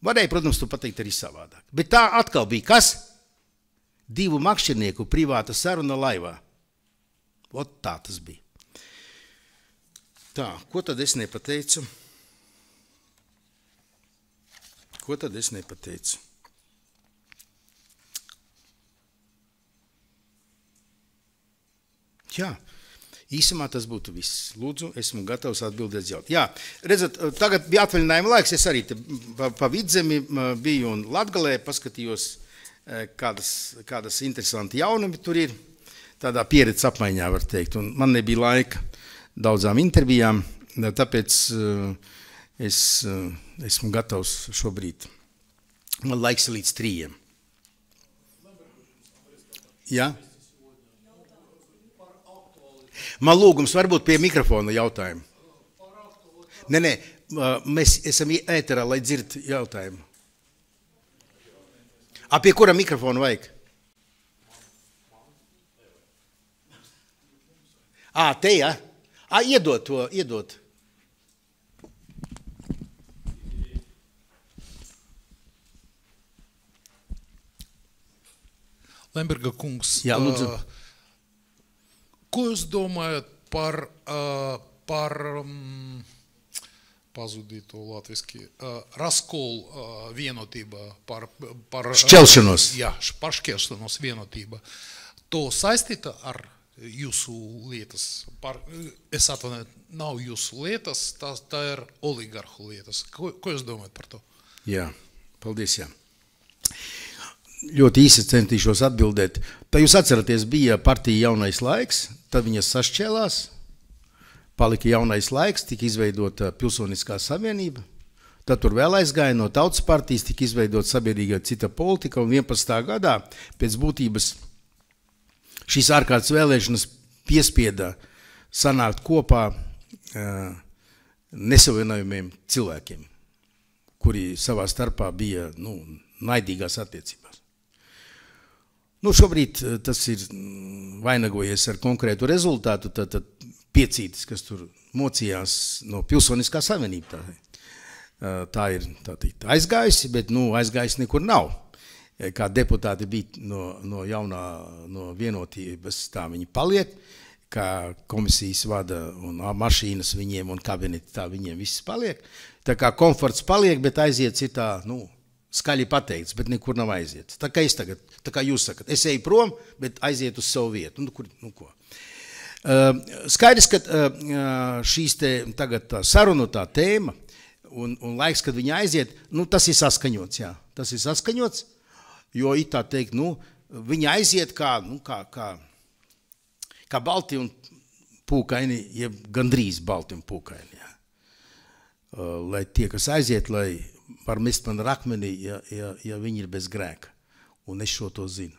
Varēja, protams, to pateikt arī savādāk. Bet tā atkal bija kas? 2 makšķernieku privāta saruna laivā. Tā tas bija. Tā, ko tad es nepateicu? Jā, īsumā tas būtu viss. Lūdzu, esmu gatavs atbildēt jautājumu. Jā, redzat, tagad bija atvaļinājuma laiks, es arī te pa Vidzemi biju un Latgalē paskatījos, kādas interesanti jaunumi tur ir. Tādā pieredzes apmaiņā, var teikt, un man nebija laika daudzām intervijām, tāpēc es esmu gatavs šobrīd. Man laiks ir līdz 3. Jā? Man lūgums varbūt pie mikrofona jautājumu. Nē, mēs esam ēterā, lai dzird jautājumu. Pie kura mikrofona vajag? Te, jā? Iedod to, iedod. Lemberga kungs, Jā, lūdzu. Ko jūs domājat par pazudīto latviski, raskolu vienotībā, par Šķelšanos. Jā, par šķelšanos vienotība. To saistīta ar jūsu lietas, es atvainoju, nav jūsu lietas, tā ir oligarhu lietas. Ko jūs domājat par to? Jā, paldies, jā. Ļoti īsi centīšos atbildēt. Tā jūs atceraties, bija partija Jaunais laiks, tad viņas sašķēlās, palika Jaunais laiks, tika izveidota Pilsoniskā savienība, tad tur vēl aizgāja no Tautas partijas, tika izveidota sabiedrīgā cita politika, un 11. gadā pēc būtības šīs ārkārtas vēlēšanas piespieda sanākt kopā nesavienojumiem cilvēkiem, kuri savā starpā bija naidīgās attiecībās. Šobrīd tas ir vainagojies ar konkrētu rezultātu, tad piecītis, kas tur mocījās no Pilsoniskā savienība. Tā ir aizgājusi, bet aizgājusi nekur nav. Kā deputāti bija no vienotības, tā viņi paliek, kā komisijas vada un mašīnas viņiem un kabineti, tā viņiem viss paliek. Tā kā komforts paliek, bet aiziet ir tā, skaļi pateikts, bet nekur nav aiziet. Tā kā es tagad, tā kā jūs sakat, es eju prom, bet aiziet uz savu vietu. Ko? Skaidrs, ka šīs tagad tā saruna, tā tēma un laiks, kad viņi aiziet, tas ir saskaņots, jā. Tas ir saskaņots, jo it tā teikt, viņi aiziet kā balti un pūkaini, jeb gandrīz balti un pūkaini, jā. Lai tie, kas aiziet, lai var mest man rakmenī, ja viņi ir bez grēka. Un es šo to zinu.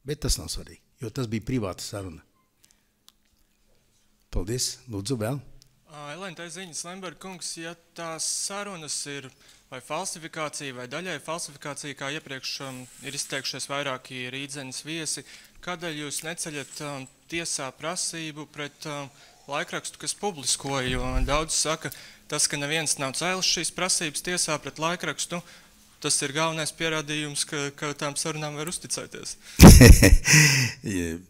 Bet tas nav svarīgi, jo tas bija privāta saruna. Paldies. Lūdzu vēl. Elēna, ziņas, Lemberga kungs, ja tās sarunas ir vai falsifikācija vai daļai falsifikācija, kā iepriekš ir izteikšies vairāki Rīdzenes viesi, kādēļ jūs neceļat tiesā prasību pret laikrakstu, kas publiskoja, jo daudz saka, tas, ka neviens nav cēlis šīs prasības tiesā pret laikrakstu, tas ir galvenais pierādījums, ka tām sarunām var uzticēties.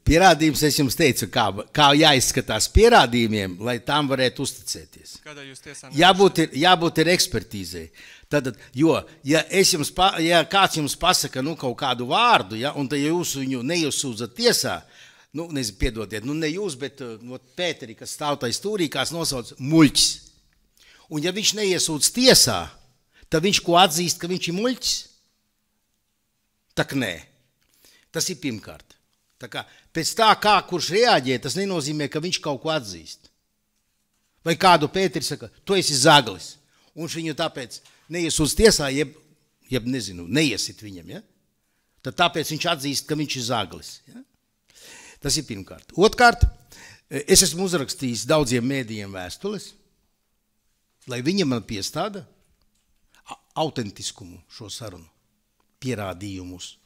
Pierādījums, es jums teicu, kā jāizskatās pierādījumiem, lai tām varētu uzticēties. Kādā jūs tiesā jābūt ir ekspertīzei. Tad, jo, ja kāds jums pasaka kaut kādu vārdu, ja, un tad jūs viņu neiesūdzat tiesā, piedodiet, ne jūs, bet Pēteri, kas stāv tai stūrī, kāds nosauc muļķis. Un ja viņš neiesūdz tiesā, tad viņš ko atzīst, ka viņš ir muļķis? Tak nē. Tas ir pirmkārt. Tā kā, pēc tā, kurš reaģē, tas nenozīmē, ka viņš kaut ko atzīst. Vai kādu Pēteri saka, tu esi zaglis, un viņš viņu tāpēc neiesūdz tiesā, jeb nezinu, neiesit viņam, ja? Tad tāpēc viņš atzīst, ka viņš ir zaglis. Ja? Tas ir pirmkārt. Otkārt, es esmu uzrakstījis daudziem mēdījiem vēstules, lai viņi man piestāda autentiskumu šo sarunu, pierādījumus.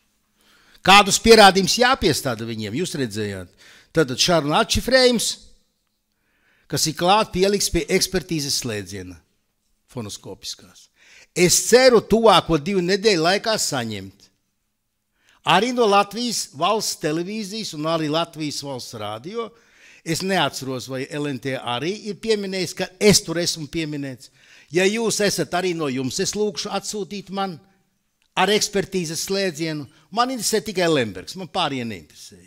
Kādus pierādījumus jāpiestāda viņiem, jūs redzējāt? Tad saruna atšifrējums, kas ir klāt pieliks pie ekspertīzes slēdziena, fonoskopiskās. Es ceru tuvāko 2 nedēļu laikā saņemt. Arī no Latvijas valsts televīzijas un arī Latvijas valsts radio. Es neatceros, vai LNT arī ir pieminējis, ka es tur esmu pieminēts. Ja jūs esat arī no jums, es lūkšu atsūtīt man ar ekspertīzes slēdzienu. Man interesē tikai Lembergs, man pārējie neinteresē.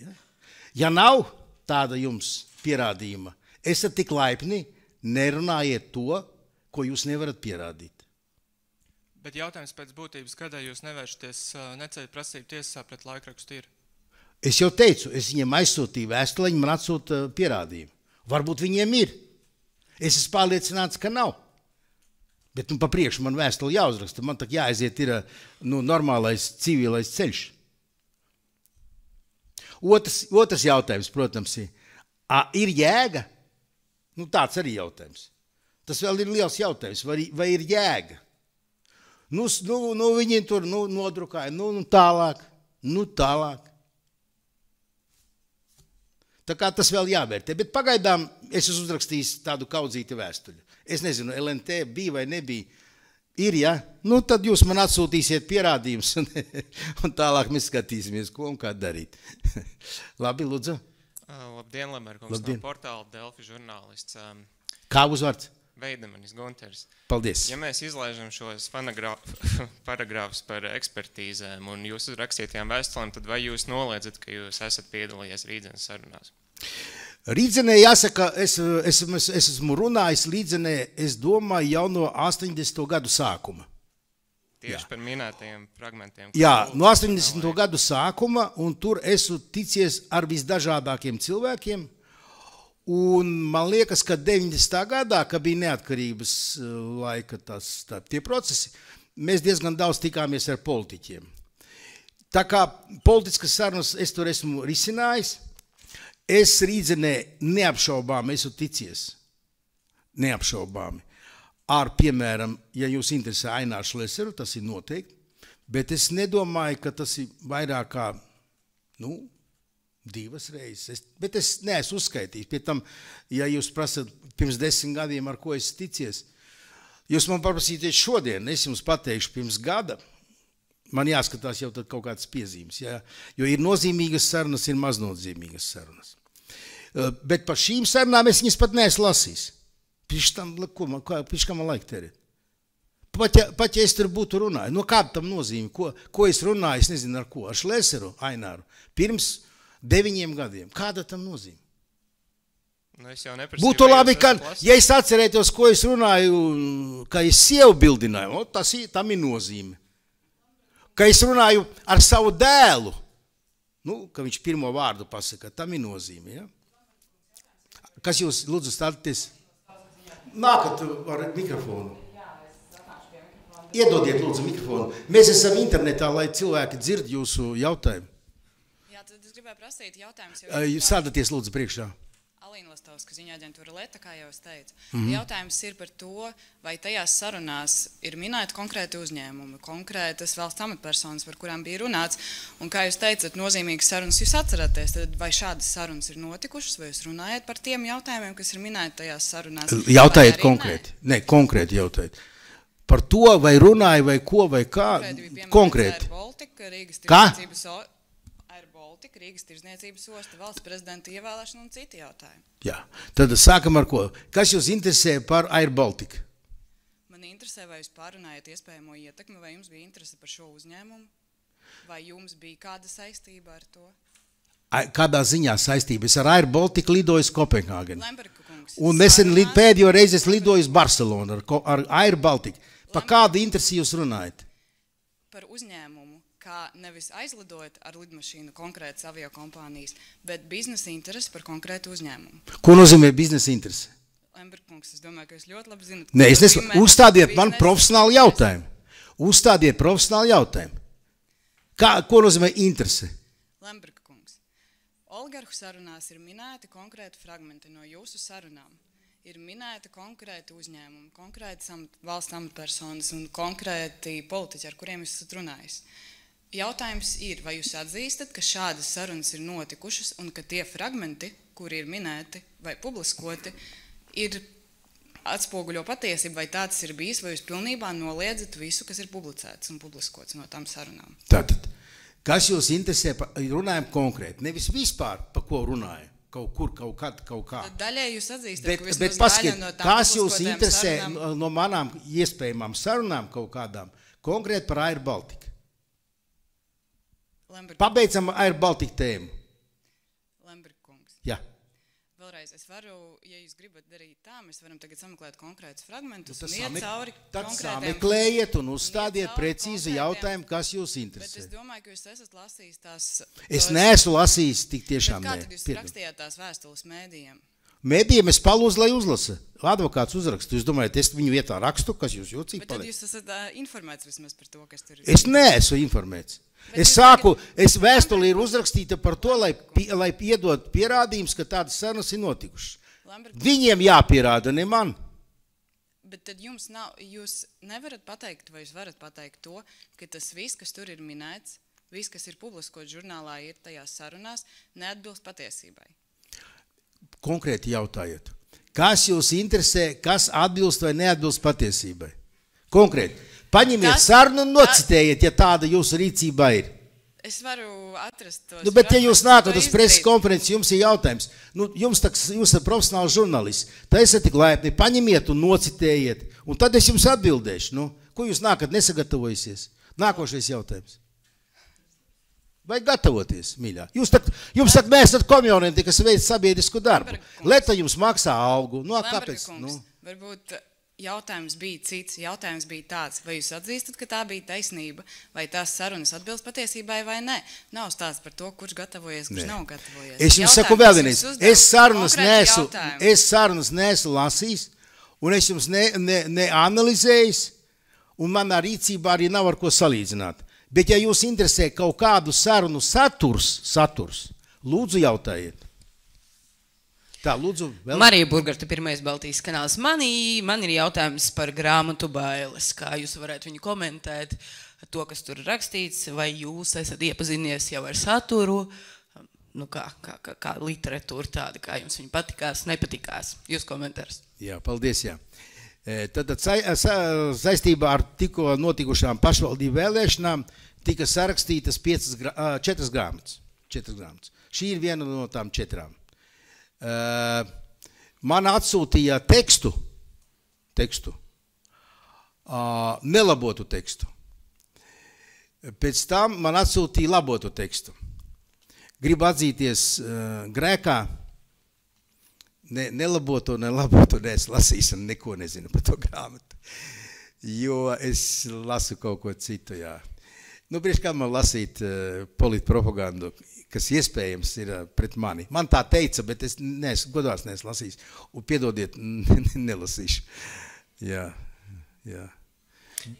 Ja nav tāda jums pierādījuma, esat tik laipni, nerunājiet to, ko jūs nevarat pierādīt. Bet jautājums pēc būtības, kādā jūs nevēršaties neceļat prasību tiesā pret laikrakstu ir? Es jau teicu, es viņiem aizsūtīju vēstuli, viņi man atsūta pierādījumu. Varbūt viņiem ir. Es esmu pārliecināts, ka nav. Bet pa priekšu man vēstuli jāuzraksta. Man tak jāaiziet ir normālais civilais ceļš. Otrs jautājums, protams, ir jēga? Tāds arī jautājums. Tas vēl ir liels jautājums. Vai ir jēga? Viņi tur nodrukāja, tālāk. Tā kā tas vēl jāvērtē, bet pagaidām es esmu uzrakstījis tādu kaudzīti vēstuļu. Es nezinu, LNT bija vai nebija, Ir, ja? Nu, tad jūs man atsūtīsiet pierādījumus, un tālāk mēs skatīsimies, ko un kā darīt. Labi, lūdzu. Labdien, Lemberkungs, no portāla Delfi žurnālists. Kā uzvārds? Veidemanis Gunters. Paldies. Ja mēs izlaižam šos paragrāfus par ekspertīzēm un jūs rakstītajām vēstulēm, tad vai jūs noliedzat, ka jūs esat piedalījies Rīdzenes sarunās? Rīdzenē jāsaka, es esmu runājis Rīdzenē, es domāju, jau no 80. gadu sākuma. Tieši par minētajiem fragmentiem. Jā, no 80. gadu sākuma, un tur esmu ticies ar visdažādākiem cilvēkiem. Un man liekas, ka 90. gadā, kad bija neatkarības laika tie procesi, mēs diezgan daudz tikāmies ar politiķiem. Tā kā politiskas sarunas es tur esmu risinājis, es Rīdzenē neapšaubāmi esmu ticies, neapšaubāmi. Ar, piemēram, ja jūs interesē Aināru Šleseru, tas ir noteikti, bet es nedomāju, ka tas ir vairāk kā, 2 reizes, bet es neesmu uzskaitījis. Pie tam, ja jūs prasat pirms 10 gadiem, ar ko es ticies, jūs man paprasīties šodien, es jums pateikšu pirms gada, man jāskatās jau tad kaut kādas piezīmes, ja? Jo ir nozīmīgas sarunas, ir maznozīmīgas sarunas. Bet par šīm sarunām es viņas pat neesmu lasījis. Piš kā man laika terēt? Pat ja es tur būtu runāju, no kāda tam nozīme, ko es runāju, es nezinu ar ko, ar Šleseru, Aināru, pirms 9 gadiem. Kāda tam nozīme? Būtu labi, ka, ja es atcerētos, ko es runāju, ka es sievu bildināju, tam ir nozīme. Ka es runāju ar savu dēlu, ka viņš pirmo vārdu pasaka, tam ir nozīme. Ja? Kas jūs, lūdzu, stāties? Nākat ar mikrofonu. Iedodiet, lūdzu, mikrofonu. Mēs esam internetā, lai cilvēki dzird jūsu jautājumu. Jā, tad es gribēju prasīt jautājums. Sādaties, lūdzu, priekšā. Alīna Lastovska, ziņu aģentūra Leta, kā jau es teicu. Jautājums ir par to, vai tajās sarunās ir minēti konkrēti uzņēmumi, konkrētas valsts amatpersonas, par kurām bija runāts. Un kā jūs teicat, nozīmīgas sarunas jūs atceraties, tad vai šādas sarunas ir notikušas, vai jūs runājat par tiem jautājumiem, kas ir minēti tajās sarunās? Jautājiet konkrēti. Ne, konkrēti jautājiet. Par to, vai runāja, vai ko, vai kā, konkrēti. Kā? Air Baltica, Rīgas tirdzniecības osta, valsts prezidenta ievēlēšana un citi jautājumi. Jā, tad sākam ar ko. Kas jūs interesē par Air Baltica? Man interesē, vai jūs pārunājat iespējamo ietekmi, vai jums bija interese par šo uzņēmumu, vai jums bija kāda saistība ar to? Kādā ziņā saistība? Es ar Air Baltica lidoju uz Kopenhāgenu. Lemberga kungs. Un nesen pēdējo reizi es lidoju uz Barcelonu ar Air Baltica. Par kādu interesi jūs runājat? Par uzņēmumu, kā nevis aizlidojat ar lidmašīnu konkrētas aviokompānijas, bet biznesa interesi par konkrētu uzņēmumu. Ko nozīmē biznesa interesi? Lemberga kungs, es domāju, ka jūs ļoti labi zinat. Nē, es nesaku, uzstādiet man profesionāli jautājumu. Uzstādiet profesionāli jautājumu. Ko nozīmē interesi? Lemberga kungs, oligarhu sarunās ir minēti konkrēti fragmenti no jūsu sarunām. Ir minēti konkrēti uzņēmumi, konkrēti valsts amatpersonas un konkrēti politiķi, ar kuriem jūs esat runājis. Jautājums ir, vai jūs atzīstat, ka šādas sarunas ir notikušas un ka tie fragmenti, kuri ir minēti vai publiskoti, ir atspoguļo patiesību, vai tāds ir bijis, vai jūs pilnībā noliedzat visu, kas ir publicēts un publiskots no tām sarunām? Tātad, kas jūs interesē, runājam konkrēti, nevis vispār, pa ko runājam? Kaut kur, kaut kad, kaut kā. Tad daļai jūs atzīstat, ka bet paskiet, kas jūs interesē no manām iespējamām sarunām kaut kādām, konkrēti par Air Baltica? Pabeidzam Air Baltica tēmu. Lemberga kungs. Jā. Vēlreiz, es varu, ja jūs gribat darīt tā, mēs varam tagad sameklēt konkrētus fragmentus un iet cauri konkrētiem. Tad sameklējiet un uzstādiet precīzi jautājumu, kas jūs interesē. Bet es domāju, ka jūs esat lasījis tās... Es neesmu lasījis tik tiešām. Bet kā tad jūs rakstījāt tās vēstules mēdījiem? Mēdījiem es palūdzu, lai uzlasa. Advokāts uzrakstu. Jūs domājat, es viņu vietā rakstu, kas jūs jocīgi paliek? Bet tad jūs esat informēts vismaz par to, kas tur ir. Es neesmu informēts. Vēstuli ir uzrakstīta par to, lai iedod pierādījums, ka tādas sarunas ir notikušas. Viņiem jāpierāda, ne man. Bet tad jums nav, jūs nevarat pateikt, vai jūs varat pateikt to, ka tas viss, kas tur ir minēts, viss, kas ir publiskot žurnālā, ir tajās sarunās, neatbilst patiesībai. Konkrēti jautājiet. Kas jūs interesē, kas atbilst vai neatbilst patiesībai? konkrēti. Paņemiet sarunu un nocitējiet, ja tāda jūsu rīcībā ir. Es varu atrast tos. Bet ja jūs nākat uz preses konferenci, jums ir jautājums, jūs esat profesionāls žurnālists, tad esat tik laipni, paņemiet un nocitējiet, un tad es jums atbildēšu. Ko jūs nākat nesagatavojusies? Nākošais jautājums. Vai gatavoties, mīļā? Jums tak mēs esat komjonenti, kas veic sabiedrisku darbu. Leta jums maksā algu. Kāpēc? Varbūt jautājums bija cits. Jautājums bija tāds, vai jūs atzīstat, ka tā bija taisnība, vai tās sarunas atbilst patiesībai vai ne? Nav stāsts par to, kurš gatavojies, kurš nav gatavojies. Es jums saku vēl vienreiz. Es sarunas neesmu lasījis, un es jums neanalizējis, un manā rīcībā arī nav ar ko salīdzināt. Bet, ja jūs interesē kaut kādu sarunu saturs, lūdzu jautājiet. Tā, lūdzu. Vēl. Marija Burgarta, Pirmais Baltijas kanāls. Man ir jautājums par grāmatu bailes. Kā jūs varētu viņu komentēt, to, kas tur ir rakstīts, vai jūs esat iepazinies jau ar saturu, kā literatūra tāda, kā jums viņa patikās, nepatikās? Jūs komentārs. Jā, paldies, jā. Tad saistībā ar tikko notikušām pašvaldību vēlēšanām tika sarakstītas 4 grāmatas. Šī ir viena no tām 4. Man atsūtīja tekstu, nelabotu tekstu. Pēc tam man atsūtīja labotu tekstu. Gribu atzīties grēkā. Nelabotu, neesmu lasījis un neko nezinu par to grāmatu, jo es lasu kaut ko citu, jā. Priekš kā man lasīt politpropagandu, kas iespējams ir pret mani. Man tā teica, bet es godās neesmu lasījis. Un piedodiet, nelasīšu. Jā.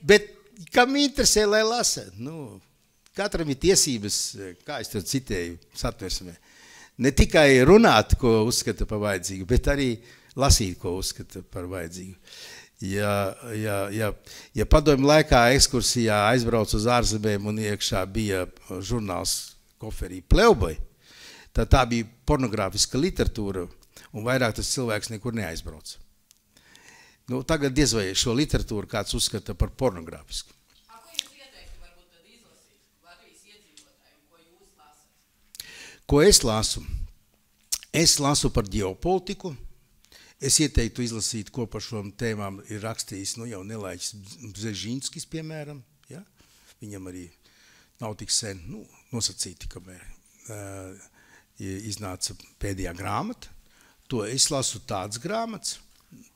Bet kam interesē, lai lasa? Katram ir tiesības, kā es to citēju, satversmē. Ne tikai runāt, ko uzskata par vajadzīgu, bet arī lasīt, ko uzskata par vajadzīgu. Ja padomju laikā ekskursijā aizbrauc uz ārzemēm un iekšā bija žurnāls koferī Pleubai, tad tā bija pornogrāfiska literatūra un vairāk tas cilvēks nekur neaizbrauc. Tagad diez vai šo literatūru kāds uzskata par pornogrāfisku. Ko es lasu? Es lasu par ģeopolitiku. Es ieteiktu izlasīt, ko par šām tēmām ir rakstījis jau Nelaiķis Bzežinskis, piemēram. Ja? Viņam arī nav tik sen nosacīti, kamēr iznāca pēdējā grāmata. To es lasu tādas grāmatas.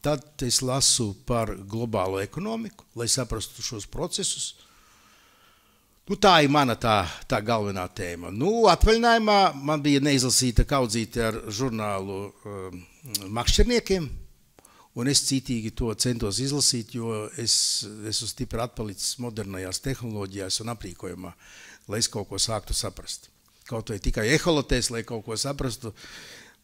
Tad es lasu par globālo ekonomiku, lai saprastu šos procesus. Tā ir mana tā galvenā tēma. Atvaļinājumā man bija neizlasīta kaudzīte ar žurnālu makšķerniekiem, un es cītīgi to centos izlasīt, jo es esmu stipri atpalicis modernajās tehnoloģijās un aprīkojumā, lai es kaut ko sāktu saprast. Kaut vai tikai eholotēs, lai kaut ko saprastu,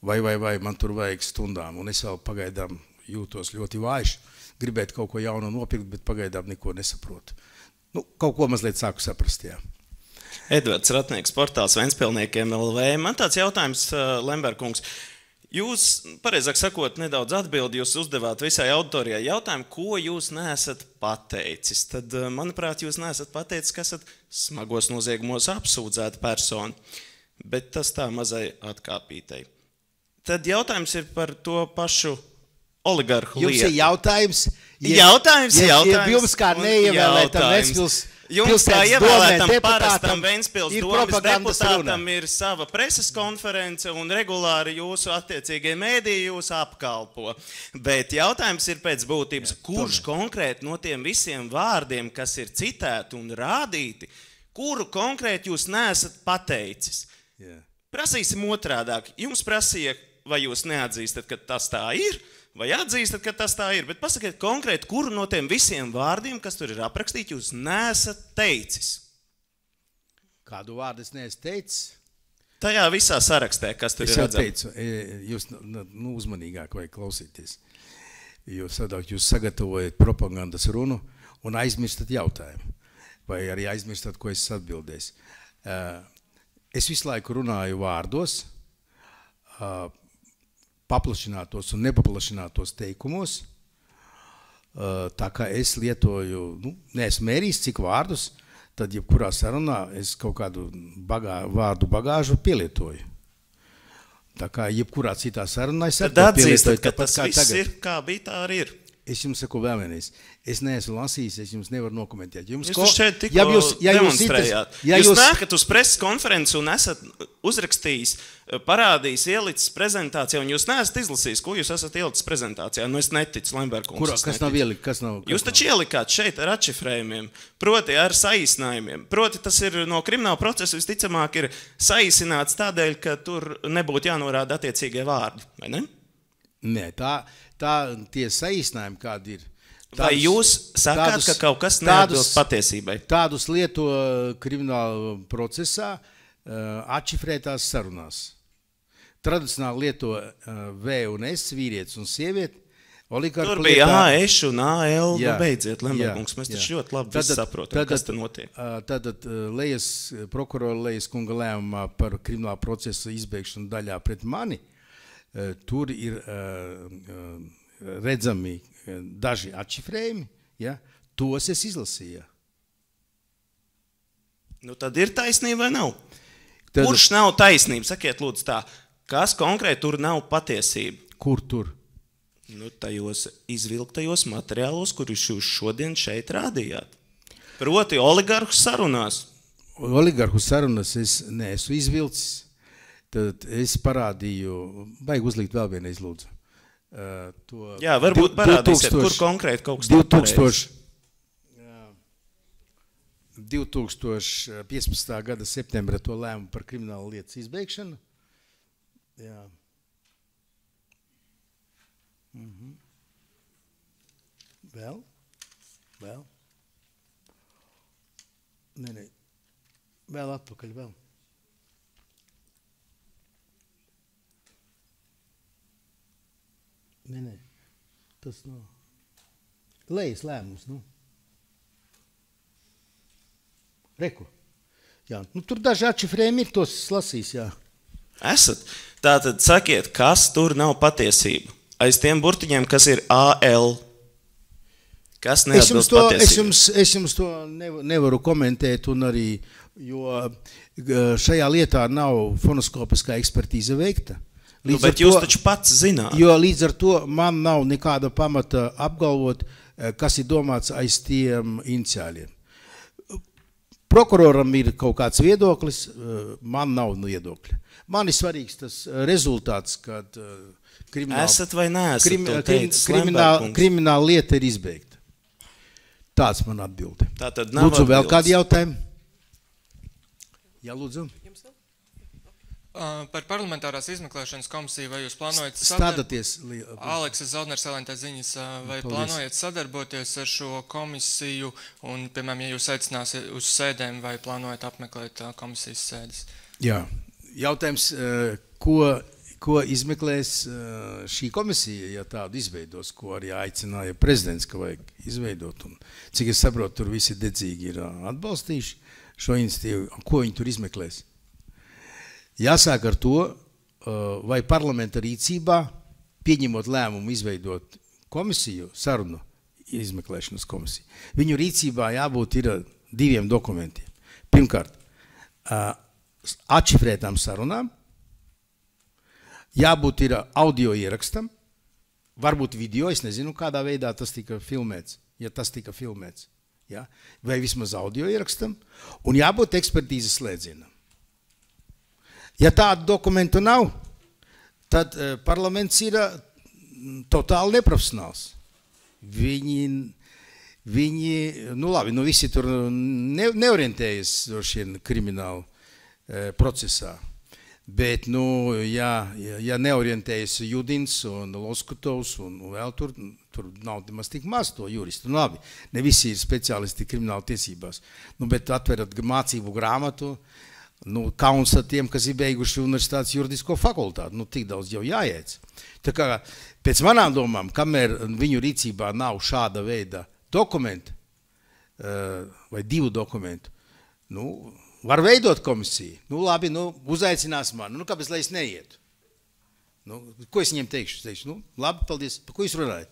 vai man tur vajag stundām, un es vēl pagaidām jūtos ļoti vājš, gribētu kaut ko jaunu nopirkt, bet pagaidām neko nesaprotu. Kaut ko mazliet sāku saprast, jā. Edvards Ratnieks, portāls Ventspilniekiem LV. Man tāds jautājums, Lemberkungs. Jūs, pareizāk sakot, nedaudz atbildi, jūs uzdevāt visai auditorijai jautājumu, ko jūs neesat pateicis. Tad, manuprāt, jūs neesat pateicis, ka esat smagos noziegumos apsūdzēta persona, bet tas tā mazai atkāpītei. Tad jautājums ir par to pašu oligarhu lietu. Jums ir jautājums? Jautājums. Jums kā neievēlētam Ventspils jums kā ievēlētam parastam Ventspils domas deputātam ir sava preses konference un regulāri jūsu attiecīgie mēdīji jūs apkalpo. Bet jautājums ir pēc būtības, kurš konkrēti no tiem visiem vārdiem, kas ir citēti un rādīti, kuru konkrēti jūs neesat pateicis? Prasīsim otrādāk. Jums prasīja, vai jūs neatzīstat, ka tas tā ir? Vai atzīstat, ka tas tā ir, bet pasakiet konkrēti, kuru no tiem visiem vārdiem, kas tur ir aprakstīti, jūs neesat teicis? Kādu vārdu es neesmu teicis? Tajā visā sarakstē, kas tur ir redzams. Es jau teicu, jūs uzmanīgāk vajag klausīties. Jūs sagatavojat propagandas runu un aizmirstat jautājumu. Vai arī aizmirstat, ko es atbildēs. Es visu laiku runāju vārdos, paplašinātos un nepaplašinātos teikumos, tā kā es lietoju, neesmu mērījis cik vārdus, tad jebkurā sarunā es kaut kādu vārdu bagāžu pielietoju. Tā kā jebkurā citā sarunā es tad atzīstat, ka tas viss ir, kā bija, tā arī ir. Es jums saku vēl vienreiz. Es neesmu lasījis, es jums nevaru nokomentēt. Jūs šeit tikko demonstrējāt. Jūs nākat uz preses konferenci un esat uzrakstījis, parādījis, ielicis prezentācijā, un jūs neesat izlasījis, ko jūs esat ielicis prezentācijā. Nu, es neticu, Lemberkungs. Kas nav ielikt? Jūs taču ielikāt šeit ar atšifrējumiem, proti ar saīsinājumiem. Proti tas ir no krimināla procesa visticamāk ir saīsināts tādēļ, ka tur nebūtu jānorāda attiecīgie vārdi, vai ne? Nē, tie saīsinājumi kādi ir. Vai jūs sakāt, ka kaut kas neatbilst patiesībai? Tādus lieto krimināla procesā atšifrētās sarunās. Tradicionāli lieto V un S, vīrietis un sievieti. Tur bija AS un AL, beidziet, Lemberkungs, mēs taču ļoti labi visi saprotam, kas te notiek. Tātad prokurora Lejas kunga lēmumā par krimināla procesa izbeigšanu daļā pret mani, tur ir redzami daži atšifrējumi, ja? Tos es izlasīju. Nu tad ir taisnība vai nav? Kurš nav taisnība? Sakiet lūdzu tā, kas konkrēti tur nav patiesība? Kur tur? Nu tajos izvilktajos materiālos, kurus jūs šodien šeit rādījāt. Proti oligarhu sarunās. Oligarhu sarunas es neesmu izvilcis. Tad es parādīju, vajag uzlikt vēl vienreiz lūdzu. Jā, varbūt parādīsiet, kur konkrēti kaut kas nav pareizi. 2015. gada septembra to lēmumu par kriminālu lietas izbeigšanu. Jā. Vēl? Nē. Vēl atpakaļ, vēl. Nē, tas nav. Lejas lēmums, Reku. Jā, tur daži atšifrējumi ir, tos lasīs, jā. Esat. Tātad sakiet, kas tur nav patiesība? Aiz tiem burtiņiem, kas ir AL. Kas neatbilst patiesībai? Es jums to nevaru komentēt, un arī, jo šajā lietā nav fonoskopiskā ekspertīze veikta. Bet jūs taču pats zināt. Jo līdz ar to man nav nekāda pamata apgalvot, kas ir domāts aiz tiem iniciāliem. Prokuroram ir kaut kāds viedoklis, man nav viedokļa. Man ir svarīgs tas rezultāts, kad esat vai neesat to teicis, Lemberkungs? Krimināla lieta ir izbeigta. Tāds man atbildi. Tātad nav lūdzu, vēl kādi jautājumi? Jā, lūdzu. Par parlamentārās izmeklēšanas komisiju, vai jūs plānojat Aleksis Zaldners, Elēntē ziņas, vai plānojat sadarboties ar šo komisiju un, piemēram, ja jūs aicināsiet uz sēdēm, vai plānojat apmeklēt komisijas sēdes? Jā, jautājums, ko izmeklēs šī komisija, ja tādu izveidos, ko arī aicināja prezidents, ka vajag izveidot, un cik es saprotu, tur visi dedzīgi ir atbalstījuši šo iniciatīvu, ko viņi tur izmeklēs? Jāsāk ar to, vai parlamenta rīcībā, pieņemot lēmumu izveidot komisiju, sarunu izmeklēšanas komisiju, viņu rīcībā jābūt ir 2 dokumentiem. Pirmkārt, atšifrētām sarunām, jābūt ir audio ierakstam, varbūt video, es nezinu, kādā veidā tas tika filmēts, ja tas tika filmēts, ja? Vai vismaz audio ierakstam, un jābūt ekspertīzes slēdzienam. Ja tādu dokumentu nav, tad parlaments ir totāli neprofesionāls. Viņi nu labi, nu visi tur neorientējas šiem kriminālu procesā. Bet, nu, ja neorientējas Judins un Loskutovs un vēl tur nav maz tik maz to juristu. Nu, labi, ne visi ir speciālisti krimināla tiesībās. Nu, bet atverat mācību grāmatu, nu, kauns ar tiem, kas ir beiguši universitātes juridisko fakultāti, nu, tik daudz jau jāiec. Tā kā pēc manām domām, kamēr viņu rīcībā nav šāda veida dokumenti, vai 2 dokumentu, nu, var veidot komisiju. Nu, labi, nu, uzaicinās mani, nu, kāpēc, lai es neietu? Nu, ko es viņiem teikšu? Es teikšu, nu, labi, paldies, par ko jūs runājat?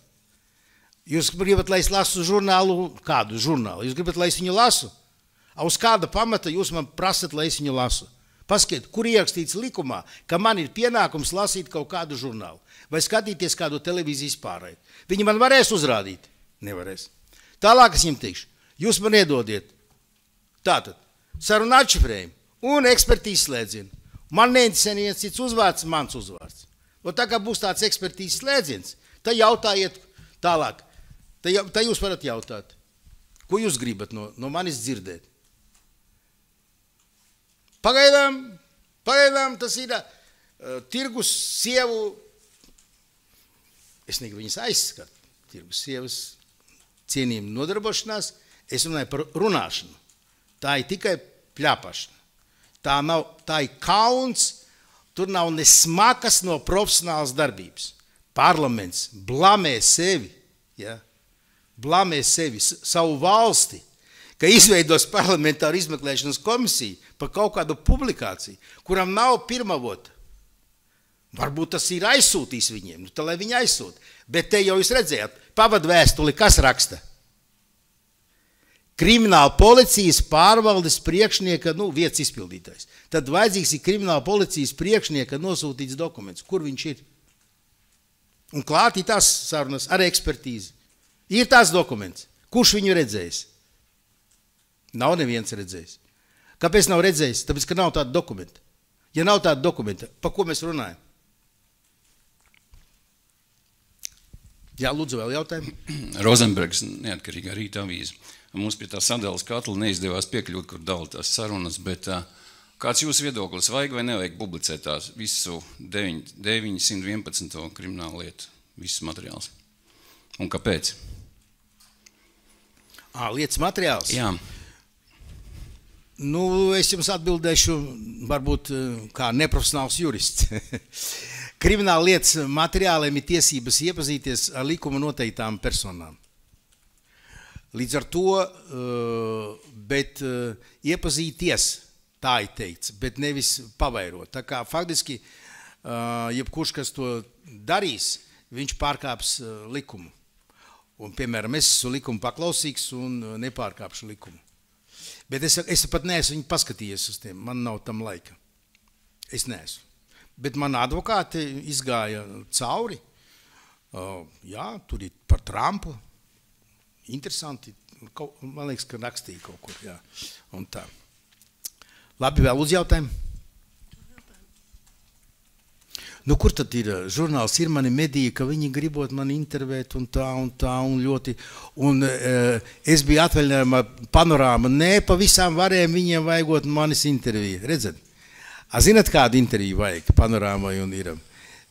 Jūs gribat, lai es lasu žurnālu, kādu žurnālu? Jūs gribat, lai es viņu lasu? Uz kāda pamata jūs man prasat, lai es viņu lasu? Paskatiet, kur ierakstīts likumā, ka man ir pienākums lasīt kaut kādu žurnālu vai skatīties kādu televīzijas pārraidi. Viņi man varēs uzrādīt? Nevarēs. Tālāk es viņam teikšu, jūs man iedodiet tātad sarunu atšifrējumu un ekspertīzes slēdzienu. Man neinteresē neviens cits uzvārds, mans uzvārds. Un tā kā būs tāds ekspertīzes slēdziens, tad jautājiet tālāk. Tad jūs varat jautāt, ko jūs gribat no manis dzirdēt. Pagaidām tas ir tirgus sievu, es negribu viņas aizskat, tirgus sievas cienījuma nodarbošanās, es runāju par runāšanu. Tā ir tikai pļāpašana. Tā ir kauns, tur nav ne smakas no profesionālas darbības. Parlaments blamē sevi, ja? Blamē sevi, savu valsti, ka izveidos parlamentāru izmeklēšanas komisiju par kaut kādu publikāciju, kuram nav pirmavota. Varbūt tas ir aizsūtījis viņiem, tad lai viņi aizsūta. Bet te jau jūs redzējāt, pavadvēstuli, kas raksta? Krimināla policijas pārvaldes priekšnieka, vietas izpildītājs. Tad vajadzīgs ir krimināla policijas priekšnieka nosūtīts dokuments. Kur viņš ir? Un klāt ir tās sarunas ar ekspertīzi. Ir tās dokuments. Kurš viņu redzējis? Nav neviens redzējis. Kāpēc nav redzējis? Tāpēc, ka nav tāda dokumenta. Ja nav tāda dokumenta, pa ko mēs runājam? Jā, lūdzu, vēl jautājumu. Rozenbergs, neatkarīgā Rīta avīze. Mums pie tā sadalas katla neizdevās piekļūt, kur dala tās sarunas, bet kāds jūsu viedoklis, vajag vai nevajag publicēt tās visu 911. kriminālu lietu, visus materiālus? Un kāpēc? Lietas materiāls? Jā. Es jums atbildēšu, varbūt kā neprofesionāls jurists. Krimināla lietas materiāliem ir tiesības iepazīties ar likuma noteiktām personām. Līdz ar to, bet iepazīties, tā ir teikts, bet nevis pavairot. Tā kā faktiski, jebkurš, kas to darīs, viņš pārkāps likumu. Un, piemēram, es esmu likuma paklausīgs un nepārkāpšu likumu. Bet es pat neesmu viņu paskatījies uz tiem, man nav tam laika. Es neesmu. Bet man advokāti izgāja cauri. Jā, tur ir par Trumpu. Interesanti. Man liekas, ka rakstīja kaut kur. Jā. Un tā. Labi, vēl uz jautājumu. Kur tad ir žurnāls? Ir mani mediji, ka viņi gribot mani intervēt un tā un ļoti. Un es biju atvaļinājumā Panorāma. Nē, pavisam varējām viņiem vajagot manis interviju. Redzat? Zināt, kādu interviju vajag Panorāmai un ir?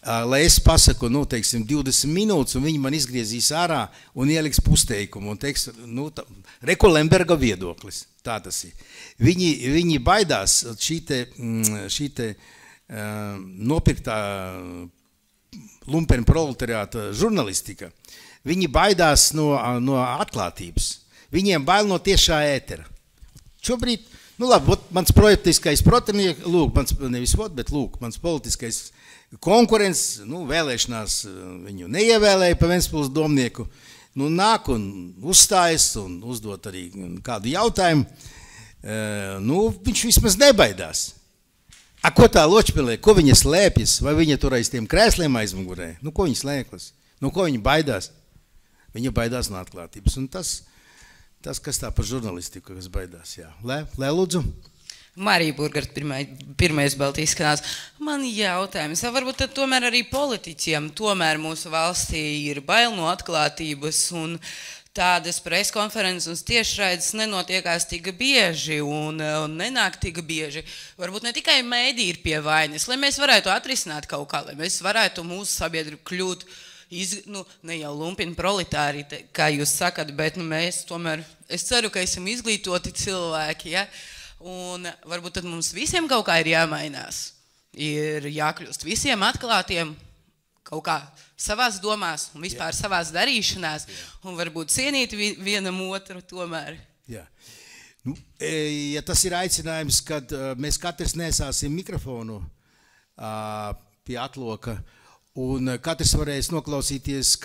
Lai es pasaku, teiksim, 20 minūtes, un viņi man izgriezīs ārā un ieliks pusteikumu. Un teiks, Reko Lemberga viedoklis. Tā tas ir. Viņi baidās šī te nopirktā lumpena proletariāta žurnalistika. Viņi baidās no atklātības. Viņiem bail no tiešā ētera. Šobrīd, labi, mans projektiskais protinieks, mans politiskais konkurents, vēlēšanās viņu neievēlēja pa Ventspils domnieku, nāk un uzstājas un uzdot arī kādu jautājumu. Viņš vismaz nebaidās. Ko tā Ločpilē, ko viņa slēpjas, vai viņa tur aiz tiem krēsliem aizmugurē? Ko viņa slēpjas? Ko viņa baidās? Viņa baidās no atklātības. Un tas, kas tā par žurnalistiku, kas baidās, jā. Lē, lūdzu. Marija Burgart, pirmais Baltijas kanāls. Man jautājums, varbūt tad tomēr arī politiķiem, tomēr mūsu valstī ir bail no atklātības un tādas preskonferences un tiešraides nenotiekās tik bieži un nenāk tik bieži. Varbūt ne tikai mēdī ir pie vainas, lai mēs varētu atrisināt kaut kā, lai mēs varētu mūsu sabiedrību kļūt, ne jau lumpini proletāri, kā jūs sakat, bet mēs tomēr, es ceru, ka esam izglītoti cilvēki, ja? Un varbūt tad mums visiem kaut kā ir jāmainās. Ir jākļūst visiem atklātiem, kaut kā savās domās un vispār savās darīšanās un varbūt cienīt vienam otru tomēr. Jā. Ja tas ir aicinājums, kad mēs katrs nesāsim mikrofonu pie atloka Un katrs varēs noklausīties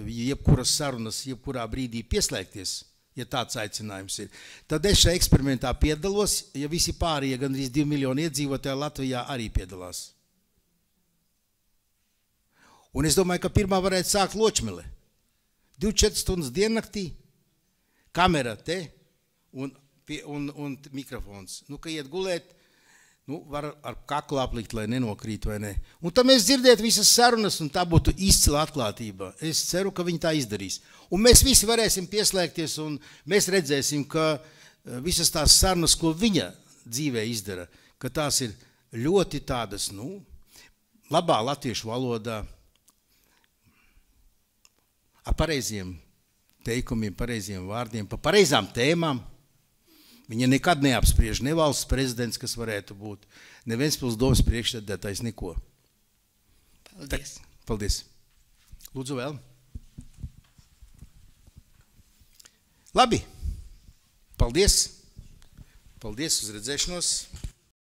jebkuras sarunas, jebkurā brīdī pieslēgties, ja tāds aicinājums ir. Tad es šajā eksperimentā piedalos, ja visi pārējie gandrīz 2 miljoni iedzīvotāji Latvijā arī piedalās. Un es domāju, ka pirmā varētu sākt Ločmele. 24 stundas diennaktī, kamera te un mikrofons. Nu, ka iet gulēt, var ar kaklu aplikt, lai nenokrīt vai ne. Un tad mēs dzirdētu visas sarunas, un tā būtu izcila atklātība. Es ceru, ka viņi tā izdarīs. Un mēs visi varēsim pieslēgties, un mēs redzēsim, ka visas tās sarunas, ko viņa dzīvē izdara, ka tās ir ļoti tādas, labā latviešu valodā, ar pareiziem teikumiem, pareiziem vārdiem, pa pareizām tēmām. Viņa nekad neapspriež ne valsts prezidents, kas varētu būt, ne Ventspils domas priekšsēdētājs, neko. Paldies. Paldies. Lūdzu vēl. Labi. Paldies. Paldies uz redzēšanos.